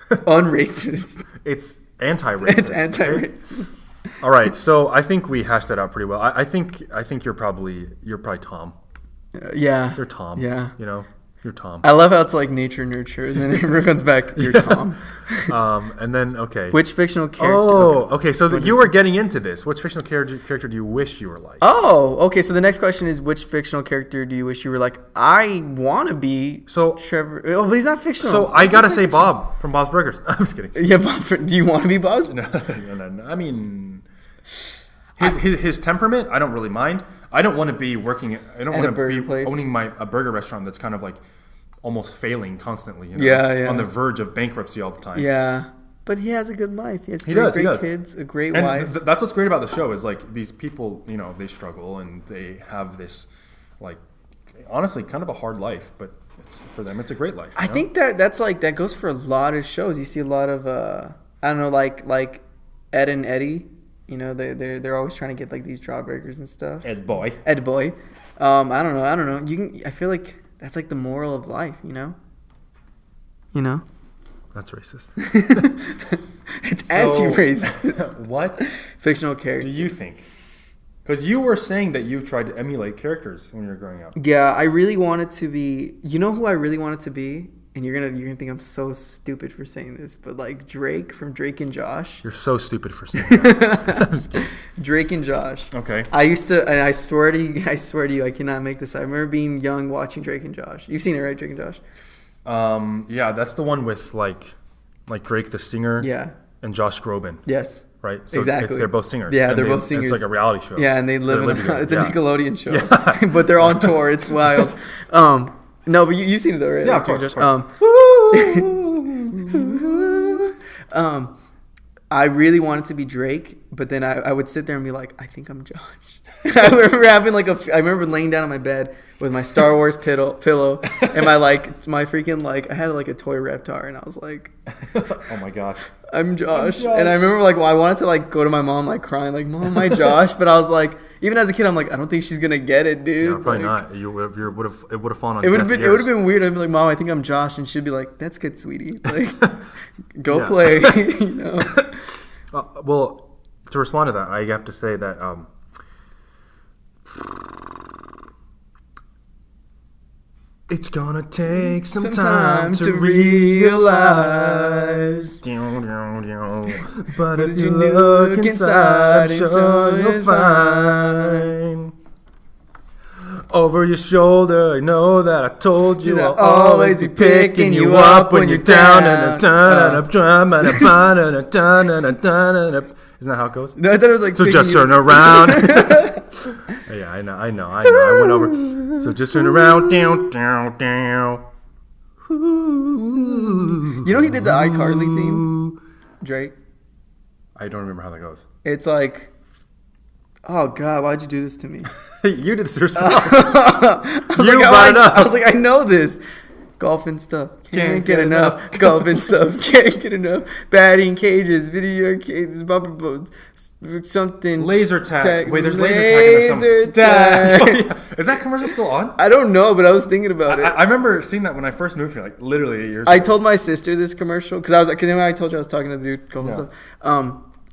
unracist. It's anti-racist. It's anti-racist. All right, so I think we hashed that out pretty well. I think you're probably Tom. Yeah. You're Tom. Yeah. You know, you're Tom. I love how it's like nature, nurture, and then everyone comes back, you're Tom. And then, okay. Which fictional character? Oh, okay, so you were getting into this. Which fictional character do you wish you were like? Oh, okay, so the next question is, which fictional character do you wish you were like? I want to be Trevor. Oh, but he's not fictional. So I got to say Bob from Bob's Burgers. I'm just kidding. Yeah, Bob. Do you want to be Bob's? No. I mean... His temperament, I don't really mind. I don't want to be working. I don't want to be owning a burger restaurant that's kind of like almost failing constantly. You know, on the verge of bankruptcy all the time. Yeah, but he has a good life. He has great kids, a great wife. That's what's great about the show is like these people. You know, they struggle and they have this, like, honestly, kind of a hard life, but for them, it's a great life. I think that goes for a lot of shows. You see a lot of I don't know, like Ed and Eddie. You know, they're always trying to get like these jawbreakers and stuff. Ed Boy. I don't know. I feel like that's like the moral of life. You know. That's racist. It's anti-racist. What fictional character do you think? Because you were saying that you tried to emulate characters when you were growing up. Yeah, I really wanted to be. You know who I really wanted to be? And you're gonna think I'm so stupid for saying this, but like Drake from Drake and Josh. You're so stupid for saying that. I'm just kidding. Drake and Josh. Okay. I used to, and I swear to you, I cannot make this. I remember being young watching Drake and Josh. You've seen it, right, Drake and Josh? Yeah, that's the one with like Drake the singer. Yeah. And Josh Groban. Yes. Right. So exactly. They're both singers. Yeah, they're both singers. It's like a reality show. Yeah, and they live in it's a Nickelodeon show. Yeah. But they're on tour. It's wild. No, but you've seen it though, right? Yeah, of course. I really wanted to be Drake, but then I would sit there and be like, I think I'm Josh. I remember having I remember laying down on my bed with my Star Wars pillow and my freaking I had a toy Reptar, and I was like, oh my gosh, I'm Josh. And I remember I wanted to go to my mom crying Mom, am I Josh? But I was like, even as a kid, I'm like, I don't think she's gonna get it, dude. Yeah, probably not. It would have fallen on. It would have been weird. I'd be like, Mom, I think I'm Josh, and she'd be like, that's good, sweetie. Go play. Well, to respond to that, I have to say that it's gonna take some time to realize. But if you look inside, sure you'll find. Over your shoulder, I know that I told you I'll always be picking you up when you're down and up. Isn't that how it goes? No, I thought it was so just turn around. Yeah, I know. I went over. So just turn around. Down. You know he did the iCarly theme, Drake? I don't remember how that goes. It's like, oh God, why'd you do this to me? You did this yourself. I was like, I know this. Golf and stuff. Can't get enough. Golf and stuff. Can't get enough. Batting cages. Video arcades. Bumper boats. Something. Laser tag. Wait, there's laser tag. Oh, yeah. Is that commercial still on? I don't know, but I was thinking about it. I remember seeing that when I first moved here, literally 8 years ago. I told my sister this commercial because I told you I was talking to the dude. Golf and stuff.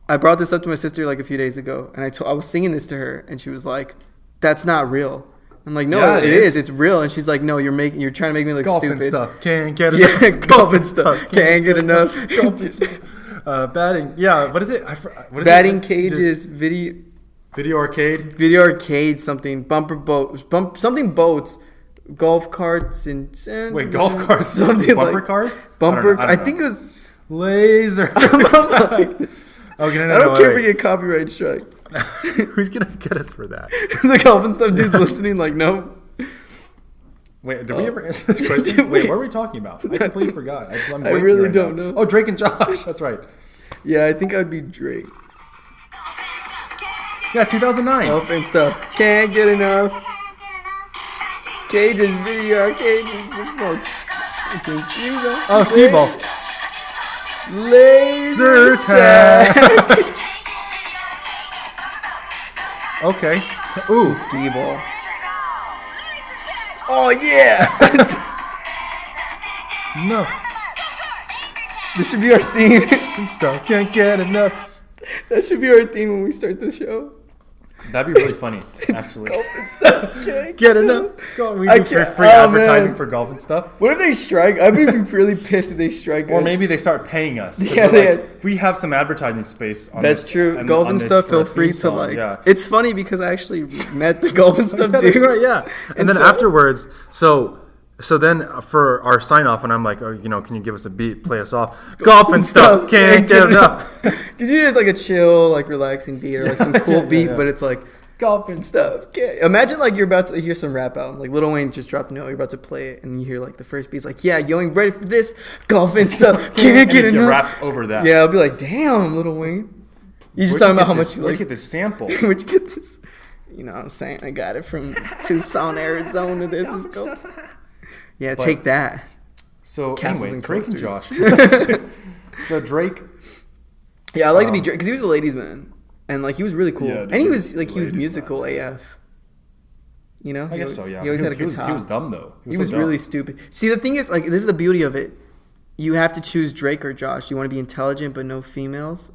I brought this up to my sister a few days ago, and I was singing this to her, and she was like, "That's not real." I'm like, no, yeah, it is. It's real. And she's like, no, you're trying to make me look golf stupid. And stuff. Can't get enough. Yeah, golf and stuff. Can't get enough. Batting. Yeah. What is it? What is batting cages. Video arcade. Video arcade. Something. Bumper boats. Something boats. Golf carts and wait, golf carts. Something bumper cars. Bumper. I think it was laser. I don't care if we get copyright strike. Who's gonna get us for that? The golf and stuff dude's listening no. Wait, did we ever answer this question? Wait, what are we talking about? I completely forgot. I really don't know. Oh, Drake and Josh. That's right. Yeah, I think I'd be Drake. Yeah, 2009. Golf and stuff. Can't get enough. Cages, video arcades, boats. Oh, Steve-O. Laser tag. Okay. Ooh. Skee ball. Oh, yeah. No. This should be our theme. Stuff. Can't get enough. That should be our theme when we start the show. That'd be really funny, actually. Golf and stuff. Can't get enough. We do free advertising for golf and stuff. What if they strike? I'd be really pissed if they strike us. Or maybe they start paying us. Yeah, we have some advertising space on That's this. true. Golf and stuff, feel free to Yeah. It's funny because I actually met the golf and stuff dude. Right, yeah. And then afterwards, so then for our sign off, and I'm like, oh, can you give us a beat, play us off? Golf and stuff, can't get enough. Because you just a chill, relaxing beat or some cool beat, but it's golf and stuff. Imagine you're about to hear some rap album, Lil Wayne just dropped a note, you're about to play it, and you hear the first beat's yeah, yo, ain't ready for this. Golf and stuff, can't get enough. Raps over that. Yeah, I'll be like, damn, Lil Wayne. You just talking about how much you Where'd you get this sample? Where'd you get this? You know what I'm saying? I got it from Tucson, Arizona. This is cool. Yeah, take that. So Castles anyway, and Drake and coasters. Josh. So Drake. Yeah, I like to be Drake because he was a ladies' man, and he was really cool, yeah, and he was he was musical man. AF. You know, I guess so. Yeah, he always had a guitar. He was dumb though. He was really stupid. See, the thing is, this is the beauty of it. You have to choose Drake or Josh. You want to be intelligent but no females.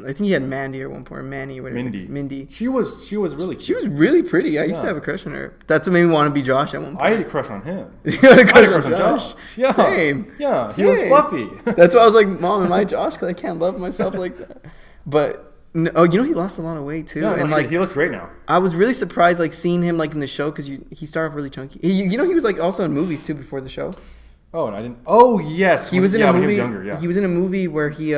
I think he had Mandy at one point, or Manny, or whatever. Mindy. She was really cute. She was really pretty. I used to have a crush on her. That's what made me want to be Josh at one point. I had a crush on him. You had a crush on Josh? Yeah. Same. Yeah, Same. he was fluffy. That's why I was like, Mom, am I Josh? Because I can't love myself like that. But, he lost a lot of weight too. Yeah, and he looks great now. I was really surprised seeing him in the show because he started off really chunky. He was also in movies too before the show. Oh, and I didn't. Oh, yes. He was in a movie. When he was younger, yeah. He was in a movie where he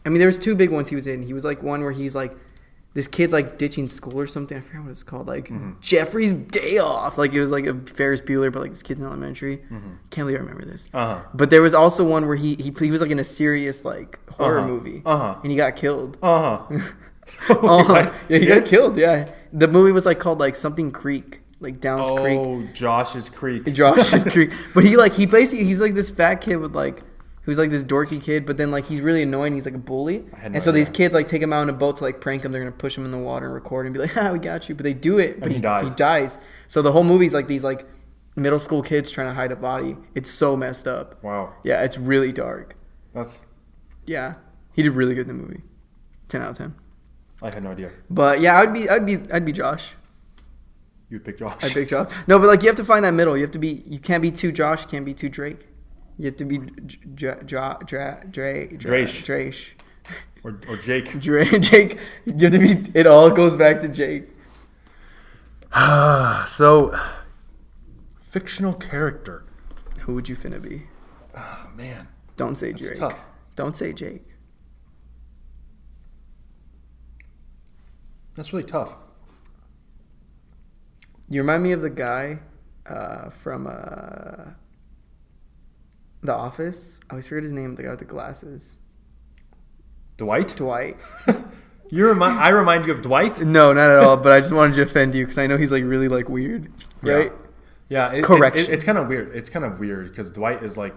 there was two big ones he was in. He was one where he's this this kid's like ditching school or something. I forgot what it's called. Like Jeffrey's Day Off. Like it was like a Ferris Bueller, but like this kid in elementary. Can't believe I remember this. But there was also one where he was like in a serious like horror movie, and he got killed. Yeah, he got killed. Yeah, the movie was like called like something Creek. Like Downs Creek. Oh, Josh's Creek. Josh's Creek. But he basically he's like this fat kid with like who's like this dorky kid, but then like he's really annoying. He's like a bully, and so these kids like take him out in a boat to like prank him. They're gonna push him in the water and record and be like, we got you. But they do it, but he dies. So the whole movie's like these like middle school kids trying to hide a body. It's so messed up. Wow. Yeah, it's really dark. Yeah, he did really good in the movie. 10 out of 10. I had no idea. But yeah, I'd be Josh. You'd pick Josh. I'd pick Josh. No, but like you have to find that middle. You can't be too Josh, can't be too Drake. You have to be Drake. Or Jake. Jake. You have to be. It all goes back to Jake. So, fictional character. Who would you finna be? Oh, man. Don't say That's Drake. tough. Don't say Jake. That's really tough. You remind me of the guy from The Office. I always forget his name. The guy with the glasses. Dwight. Dwight. I remind you of Dwight? No, not at all. But I just wanted to offend you because I know he's like really like weird, right? Yeah. Correction. It's kind of weird. It's kind of weird because Dwight is like,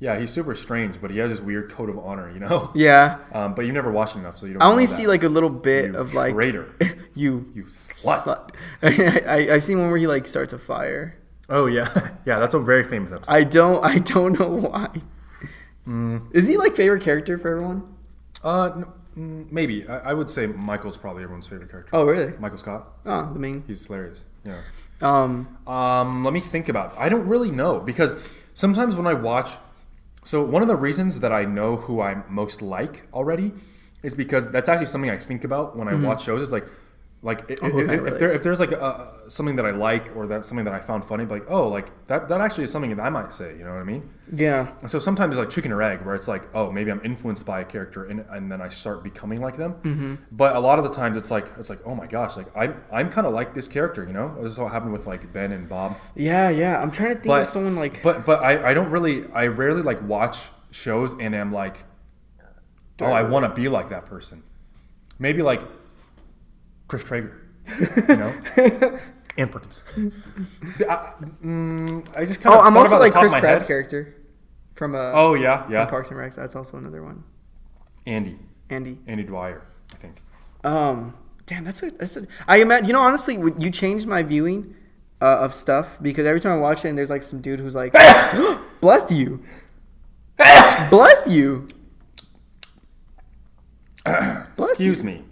yeah, he's super strange, but he has this weird code of honor, you know? Yeah. But you never watched enough, so you don't. I only know see that. like a little bit You of like traitor. you slut. I've seen one where he like starts a fire. Oh yeah, yeah. That's a very famous episode. I don't know why. Is he like favorite character for everyone? Maybe. I would say Michael's probably everyone's favorite character. Oh really? Michael Scott. Oh, the main. He's hilarious. Yeah. Let me think about it. I don't really know because sometimes when I watch. So one of the reasons that I know who I most like already is because that's actually something I think about when I watch shows. Is if there's like something that I like or that's something that I found funny, like that actually is something that I might say. You know what I mean? Yeah. And so sometimes it's like chicken or egg, where it's like, oh, maybe I'm influenced by a character and then I start becoming like them. Mm-hmm. But a lot of the times it's like, oh my gosh, like I'm kind of like this character. You know, this is what happened with like Ben and Bob. Yeah. I'm trying to think of someone like. But I rarely like watch shows and am like, I want to be like that person. Maybe like Chris Traeger, you know, and Perkins. I just kind of. I'm also like Chris Pratt's character from. Oh yeah. From Parks and Recs. That's also another one. Andy Dwyer, I think. Damn, that's a. I imagine, you know, honestly, you changed my viewing of stuff because every time I watch it, and there's like some dude who's like, bless you, bless you. Excuse me.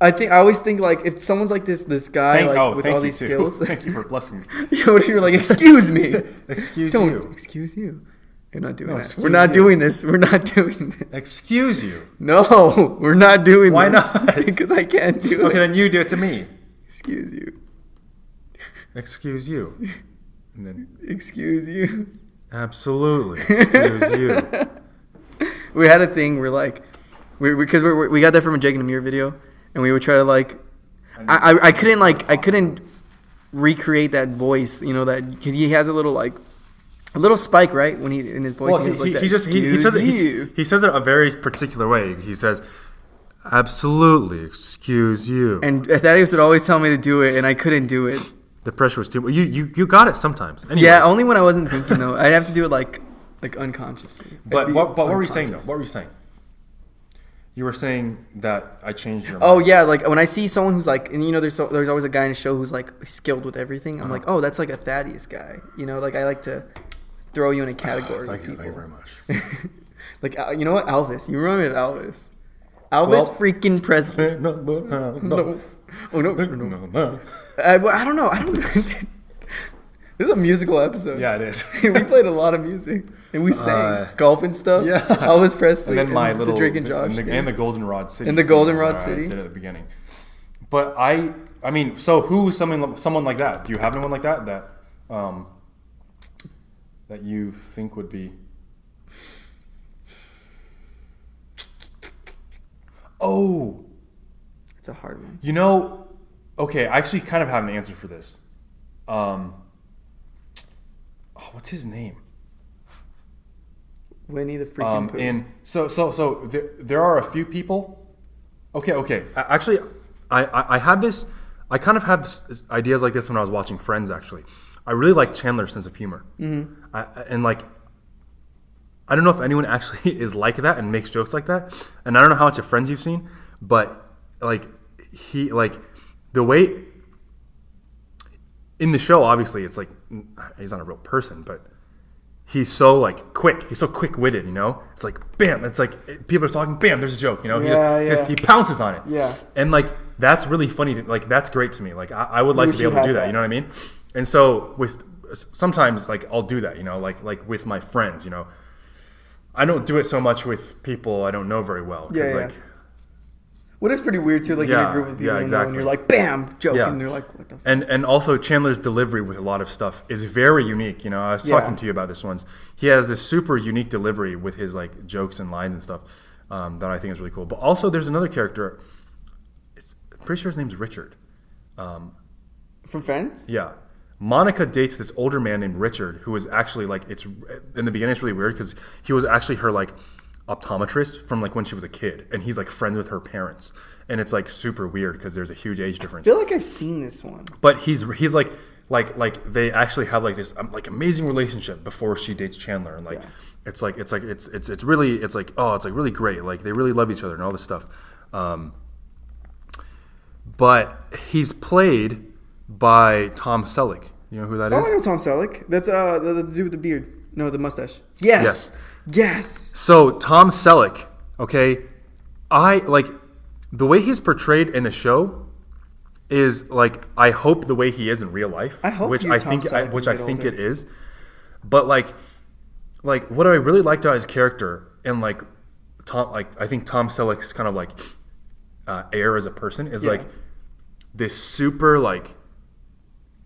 I always think like if someone's like this guy with all these skills. Thank you for blessing me. What if you're like, excuse me? Excuse you. You're not doing that. We're not doing this. We're not doing this. Excuse you. No, we're not doing this. Why not? Because I can't do it. Okay, then you do it to me. Excuse you. Excuse you. And then excuse you. Absolutely. Excuse you. We had a thing where like because we got that from a Jake and Amir video. And we would try to like, I couldn't recreate that voice, you know, that because he has a little spike, right, when he in his voice. Well, he says it a very particular way. He says, "Absolutely, excuse you." And Thaddeus would always tell me to do it, and I couldn't do it. The pressure was too much. You got it sometimes. Anyway. Yeah, only when I wasn't thinking though. I'd have to do it like unconsciously. But what were you saying though? What were you saying? You were saying that I changed your mind. Oh yeah, like when I see someone who's like, and you know, there's always a guy in a show who's like skilled with everything. I'm like, oh, that's like a Thaddeus guy. You know, like I like to throw you in a category. Thank you very much. Like you know what, Elvis? You remind me of Elvis. Elvis freaking Presley. No. Oh no. I don't know. This is a musical episode. Yeah, it is. We played a lot of music. And we sang golf and stuff. Yeah. Elvis Presley. And then the Drake and Josh. And the Goldenrod City. And the Goldenrod City. I did at the beginning. But I mean, so who's someone like that? Do you have anyone like that that you think would be? Oh. It's a hard one. You know, okay, I actually kind of have an answer for this. What's his name? Winnie the freaking Pooh. And so there are a few people. Okay. Actually, I had this. I kind of had ideas like this when I was watching Friends. Actually, I really like Chandler's sense of humor. Mm-hmm. I don't know if anyone actually is like that and makes jokes like that. And I don't know how much of Friends you've seen, but like the way in the show, obviously, it's like he's not a real person, but he's so like quick. He's so quick-witted, you know. It's like bam. It's like people are talking, bam. There's a joke, you know. He pounces on it. Yeah. And like that's really funny. Like that's great to me. Like I would like to be able to do that. You know what I mean? And so with sometimes like I'll do that. You know, like with my friends. You know, I don't do it so much with people I don't know very well. Like, what is pretty weird too, like in a group of people you know, and you're like, bam, joke, and they're like, what the fuck? And also Chandler's delivery with a lot of stuff is very unique. You know, I was talking to you about this once. He has this super unique delivery with his like jokes and lines and stuff that I think is really cool. But also there's another character. I'm pretty sure his name's Richard. From Friends? Yeah. Monica dates this older man named Richard, who is actually like, it's in the beginning it's really weird because he was actually her like optometrist from like when she was a kid, and he's like friends with her parents, and it's like super weird because there's a huge age difference. I feel like I've seen this one, but he's like they actually have like this like amazing relationship before she dates Chandler, and like it's really really great, like they really love each other and all this stuff. But he's played by Tom Selleck. You know who that is? Oh, I know Tom Selleck. That's the dude with the beard. No, the mustache. Yes. So Tom Selleck, okay, I like the way he's portrayed in the show is like I hope the way he is in real life. I hope which I think it is. But like what I really liked about his character and like I think Tom Selleck's kind of like air as a person is like this super like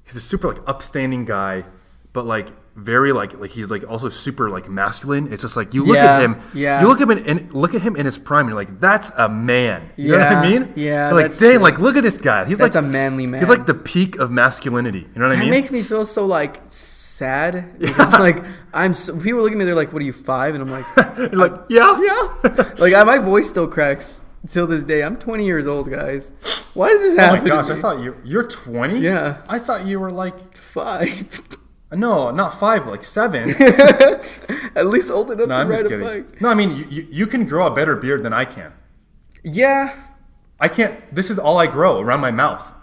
he's a super like upstanding guy, but like very like he's like also super like masculine. It's just like you look at him, you look at him in his prime, and you're like, that's a man. You know what I mean? Yeah. You're like, dang, like look at this guy. He's that's like a manly man. He's like the peak of masculinity. You know what I mean? It makes me feel so like sad because like people look at me, they're like, "What are you, 5?" And I'm like, you're like, yeah. Like my voice still cracks till this day. I'm 20 years old, guys. Why does this happen? Oh my gosh, I thought you're 20? Yeah. I thought you were like 5. No, not 5, like 7. At least old enough to I'm ride just a kidding. bike. No, I mean you can grow a better beard than I can. Yeah. I can't. This is all I grow around my mouth.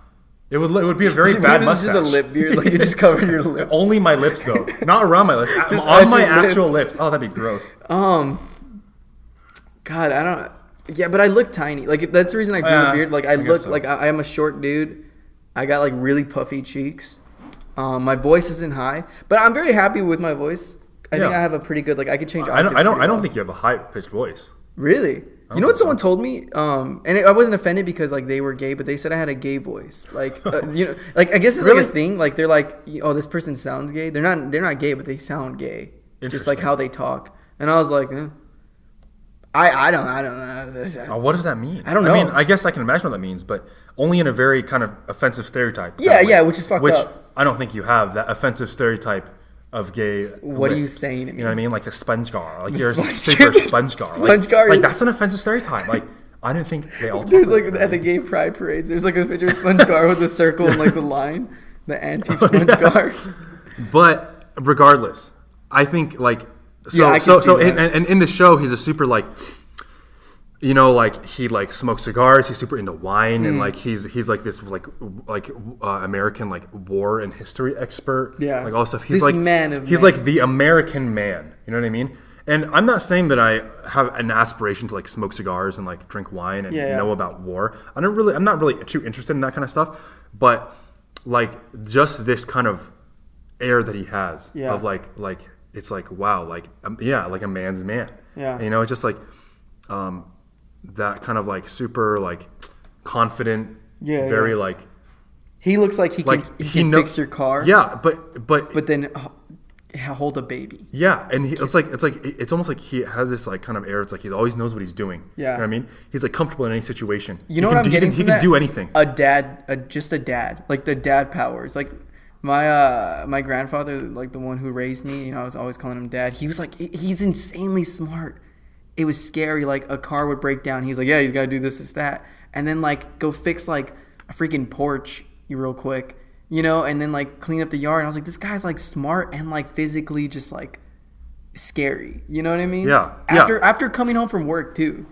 It would be a very bad mustache. It's just a lip beard, like you just covered your lip. Only my lips though, not around my lips. Just on my actual lips. Oh, that'd be gross. God, I don't. Yeah, but I look tiny. Like that's the reason I grew the beard. Like I look like I am a short dude. I got like really puffy cheeks. My voice isn't high, but I'm very happy with my voice. I think I have a pretty good I could change. I don't think you have a high pitched voice. Really? You know what someone told me? I wasn't offended because like they were gay, but they said I had a gay voice. Like you know, like I guess it's like a thing. Like they're like, oh, this person sounds gay. They're not gay, but they sound gay. Just like how they talk. And I was like, I don't know. What does that mean? I don't know. I mean, I guess I can imagine what that means, but only in a very kind of offensive stereotype. Yeah, which is fucked up. Which I don't think you have that offensive stereotype of gay. What lisps. are you saying to me? You know what I mean? Like the sponge gar. Like you're a super sponge gar. Like that's an offensive stereotype. Like I didn't think they all. There's like at the gay pride parades. There's like a picture of sponge gar with a circle and like the line, the anti-sponge gar. But regardless, I think like and in the show he's a super like. You know, like he like smokes cigars. He's super into wine, and like he's like this like American like war and history expert. Yeah, like all stuff. He's like like the American man. You know what I mean? And I'm not saying that I have an aspiration to like smoke cigars and like drink wine and know about war. I'm not really too interested in that kind of stuff. But like just this kind of air that he has of like it's like wow, like like a man's man. Yeah, and, you know, it's just like that kind of like super like confident, very like he looks like he can fix your car. Yeah, but then hold a baby. Yeah, and it's almost like he has this like kind of air. It's like he always knows what he's doing. Yeah, you know what I mean, he's like comfortable in any situation. You know what I'm getting? He can do anything. Just a dad, like the dad powers. Like my grandfather, like the one who raised me. I was always calling him dad. He was like, he's insanely smart. It was scary. Like a car would break down. He's like, yeah, he's got to do this, that, and then like go fix like a freaking porch real quick. And then like clean up the yard. And I was like, this guy's like smart and like physically just like scary. You know what I mean? Yeah. After coming home from work too.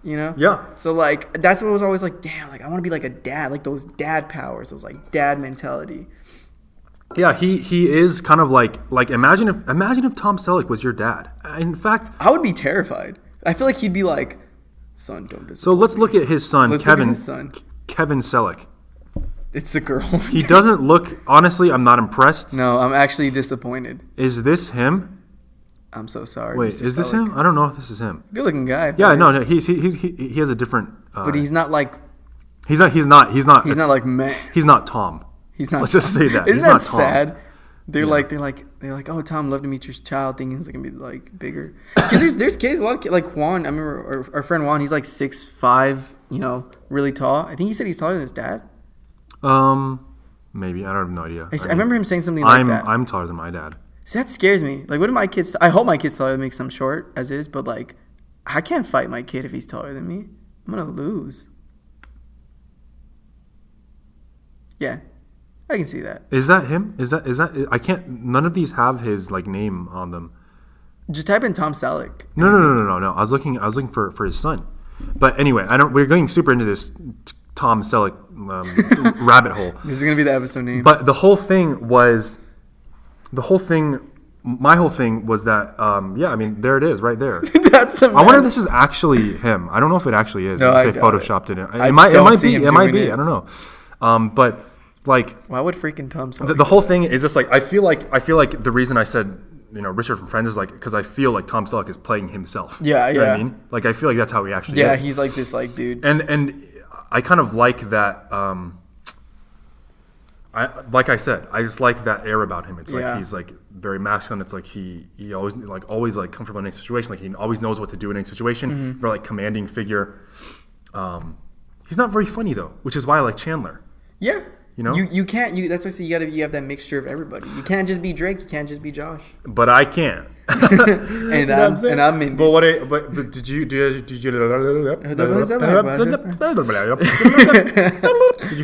Yeah. So like that's what was always like, damn, like I want to be like a dad, like those dad powers, those like dad mentality. Yeah, he is kind of like imagine if Tom Selleck was your dad. In fact, I would be terrified. I feel like he'd be like, son, don't disappoint So let's look at his son, Kevin Selleck. It's the girl. He doesn't look. Honestly, I'm not impressed. No, I'm actually disappointed. Is this him? I'm so sorry. Wait, Mr. is this Selleck. him? I don't know if this is him. Good looking guy. Yeah, no, he has a different. But he's not like. He's not like man. He's not Tom. He's not. Let's just say that. Isn't he's that not Tom. sad? They're like, oh, Tom, love to meet your child, thinking he's like gonna be like bigger. Because there's kids, a lot of kids, like Juan. I remember our friend Juan. He's like 6'5", really tall. I think he said he's taller than his dad. Maybe I have no idea. I remember him saying something like that. I'm taller than my dad. See, that scares me. Like, what if my kids? I hope my kid's taller than me because I'm short as is. But like, I can't fight my kid if he's taller than me. I'm gonna lose. Yeah, I can see that. Is that him? Is that? I can't. None of these have his like name on them. Just type in Tom Selleck. No. I was looking for his son. But anyway, We're going super into this Tom Selleck rabbit hole. This is gonna be the episode name. But my whole thing was that yeah, I mean there it is right there. That's the. I wonder if this is actually him. I don't know if it actually is. No, if they photoshopped it. It might be. I don't know. But like, why would freaking Tom Selleck? The whole thing is just like I feel like the reason I said Richard from Friends is like because I feel like Tom Selleck is playing himself. Yeah. You know what I mean? Like I feel like that's how he actually is. Yeah, he's like this like dude. And I kind of like that. Like I said, I just like that air about him. It's like he's like very masculine. It's like he always like comfortable in any situation. Like he always knows what to do in any situation. Mm-hmm. Very like commanding figure. He's not very funny though, which is why I like Chandler. Yeah. You can't. That's why I say you have that mixture of everybody. You can't just be Drake. You can't just be Josh. But I can. and I'm in. But did you did you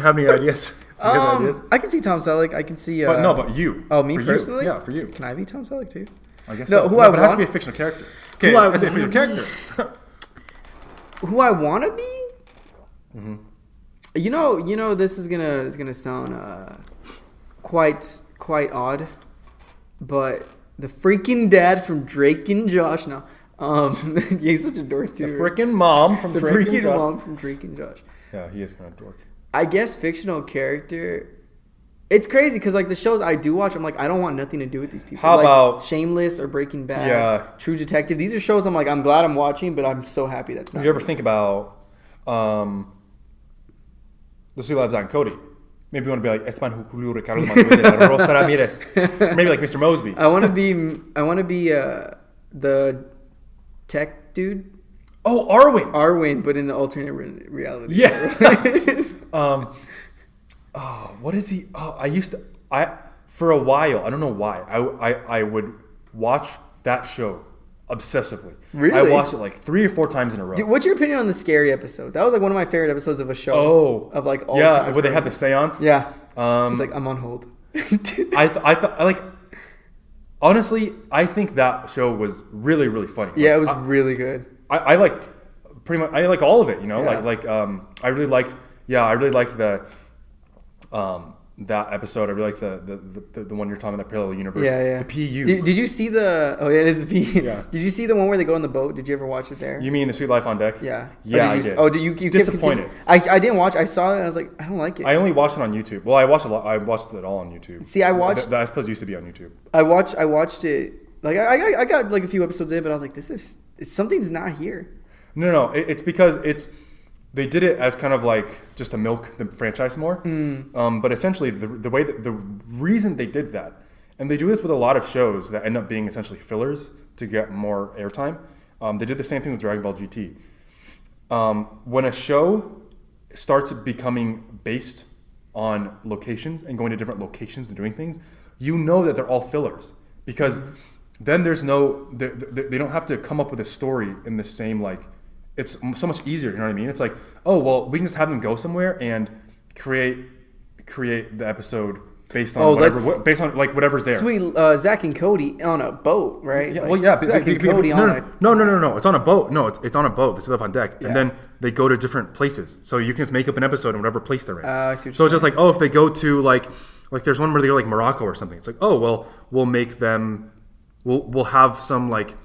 have any ideas? I can see Tom Selleck. I can see. But you. Oh, me for personally? You. Yeah, for you. Can I be Tom Selleck too? I guess. No, so. but it has to be a fictional character. Okay, it has to be a fictional character. Who I want to be? Mm-hmm. You know, this is gonna sound quite odd, but the freaking dad from Drake and Josh. No, he's such a dork too. The freaking mom from Drake and Josh. Mom from Drake and Josh. Yeah, he is kind of dork. I guess fictional character. It's crazy because like the shows I do watch, I'm like I don't want nothing to do with these people. How like, about Shameless or Breaking Bad? Yeah. True Detective. These are shows I'm like I'm glad I'm watching, but I'm so happy that's not. Did you ever think about The Sweet Life of Zach and Cody? Maybe you want to be like Esteban Julio Ricardo Rosa Ramirez. Maybe like Mr. Mosby. I want to be the tech dude. Oh, Arwen, but in the alternate reality. Yeah. What is he? For a while, I don't know why. I would watch that show obsessively. Really? I watched it like 3 or 4 times in a row. Dude, what's your opinion on the Scary episode? That was like one of my favorite episodes of a show. Oh, of like all yeah, time. where they had the seance. Yeah. He's like, I'm on hold. I thought like. Honestly, I think that show was really, really funny. Yeah, it was really good. I liked pretty much. I like all of it. Yeah. I really liked. Yeah, I really liked the. That episode, I really like the one you're talking about, the parallel universe. Yeah. The PU. Did you see the? Oh yeah, it is the PU. Yeah. Did you see the one where they go on the boat? Did you ever watch it there? You mean The Sweet Life on Deck? Yeah. Yeah, I did. Oh, did you disappointed? I didn't watch. I saw it. and I was like, I don't like it. I only watched it on YouTube. Well, I watched it all on YouTube. See, I watched. I suppose it used to be on YouTube. I watched it. Like I got like a few episodes in, but I was like, something's not here. No. It's because they did it as kind of like just to milk the franchise more. But essentially, the reason they did that And they do this with a lot of shows that end up being essentially fillers to get more airtime. They did the same thing with Dragon Ball GT. When a show starts becoming based on locations and going to different locations and doing things, you know that they're all fillers because then there's no they don't have to come up with a story in the same like it's so much easier. You know what I mean? It's like, oh well, we can just have them go somewhere and create the episode based on based on like whatever's there. Sweet Zach and Cody on a boat, right? Yeah, like, well, yeah. Zach and Cody no, on a no. It's on a boat. No, it's on a boat. They still live on deck, and then they go to different places. So you can just make up an episode in whatever place they're in. I see what so it's just like, oh, if they go to like there's one where they go like Morocco or something. It's like, oh well, we'll make them. We'll have some like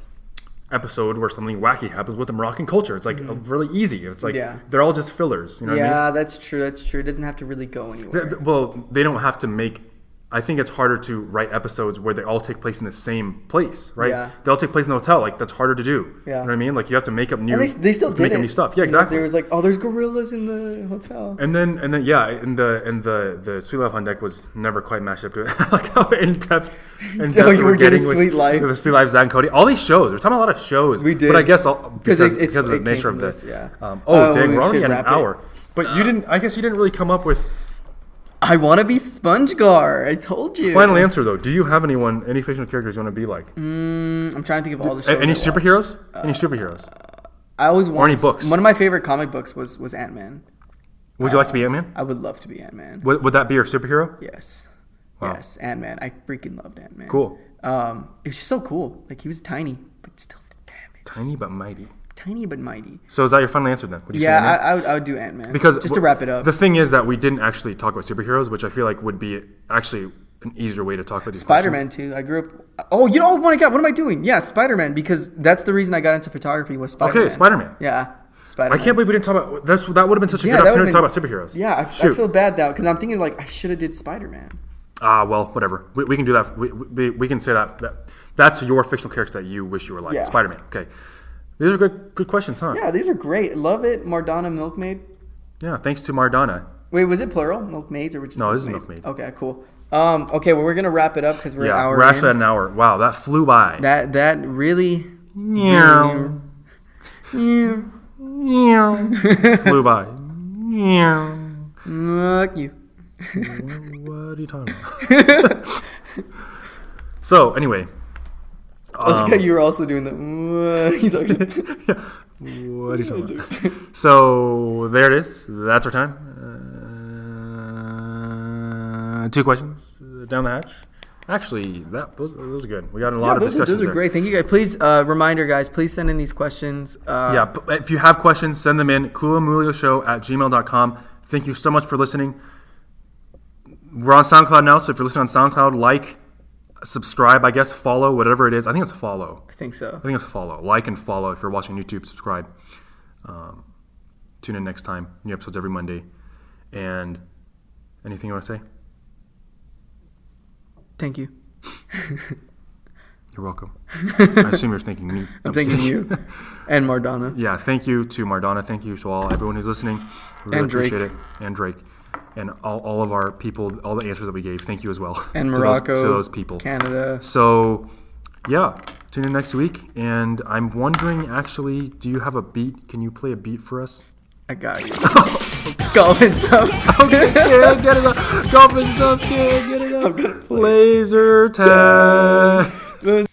episode where something wacky happens with the Moroccan culture. It's like really easy. It's like they're all just fillers. You know what I mean? Yeah, that's true. That's true. It doesn't have to really go anywhere. Well, they don't have to make. I think it's harder to write episodes where they all take place in the same place, right? Yeah. They all take place in the hotel. Like that's harder to do. Yeah. You know what I mean? Like you have to make up new. And they still did make up new stuff. Yeah, exactly. There was like, oh, there's gorillas in the hotel. And then the Sweet Life on Deck was never quite matched up to it. Like how in depth you were getting Sweet Life. With the Sweet Life, Zach and Cody. All these shows. We're talking about a lot of shows. We did, but I guess because of the it nature of this. this. Yeah. Dang, we we're already should at an wrap it. hour. But you didn't. I guess you didn't really come up with. I want to be SpongeGar. I told you. Final answer though. Do you have any fictional characters you want to be like? I'm trying to think of all the shows. Any superheroes? Any superheroes? I always wanted. Or any books? One of my favorite comic books was Ant-Man. Would you like to be Ant-Man? I would love to be Ant-Man. Would that be your superhero? Yes. Wow. Yes, Ant-Man. I freaking loved Ant-Man. Cool. It was just so cool. Like he was tiny, but still did damage. Tiny but mighty. Tiny but mighty. So is that your final answer then? Would you say Yeah, Ant-Man? I would do Ant-Man. Because just to wrap it up. The thing is that we didn't actually talk about superheroes, which I feel like would be actually an easier way to talk about these Spider-Man questions. too. I grew up. Oh, you know what I got? What am I doing? Yeah, Spider-Man, because that's the reason I got into photography was Spider-Man. Okay, Spider-Man. Yeah, Spider-Man. I can't believe we didn't talk about this. That would have been such a good that opportunity to would've talk about superheroes. Yeah, I feel bad though because I'm thinking like I should have did Spider-Man. Well, whatever. We can do that. We can say that's your fictional character that you wish you were like. Yeah. Spider-Man. Okay. These are good questions, huh? Yeah, these are great. Love it. Mardana Milkmaid. Yeah, thanks to Mardana. Wait, was it plural? Milkmaids or just No, this is Milkmaid? Milkmaid. Okay, cool. Okay, well we're gonna wrap it up because we're an hour. We're actually in. at an hour. Wow, that flew by. That really. Meow. Meow. Flew by. Meow. Fuck you. What are you talking about? So anyway. I like how you were also doing the. He's like, What are you talking about? So there it is. That's our time. 2 questions down the hatch. Actually, those are good. We got a lot of discussions. Those are great. Thank you guys. Please, reminder guys, please send in these questions. If you have questions, send them in. cooliomoolioshow@gmail.com. Thank you so much for listening. We're on SoundCloud now, so if you're listening on SoundCloud, like, subscribe, I guess, follow, whatever it is. I think it's a follow. I think so. I think it's a follow. Like and follow. If you're watching YouTube, subscribe. Tune in next time. New episodes every Monday. And anything you want to say? Thank you. You're welcome. I assume you're thanking me. I'm thanking you. And Mardana. Yeah, thank you to Mardana. Thank you to everyone who's listening. We really And Drake. appreciate it. And Drake. And all of our people, all the answers that we gave. Thank you as well. And Morocco. to those people. Canada. So, yeah. Tune in next week. And I'm wondering, actually, do you have a beat? Can you play a beat for us? I got you. Golf and stuff. Okay, get it up. Golf and stuff, get it up. Laser tag.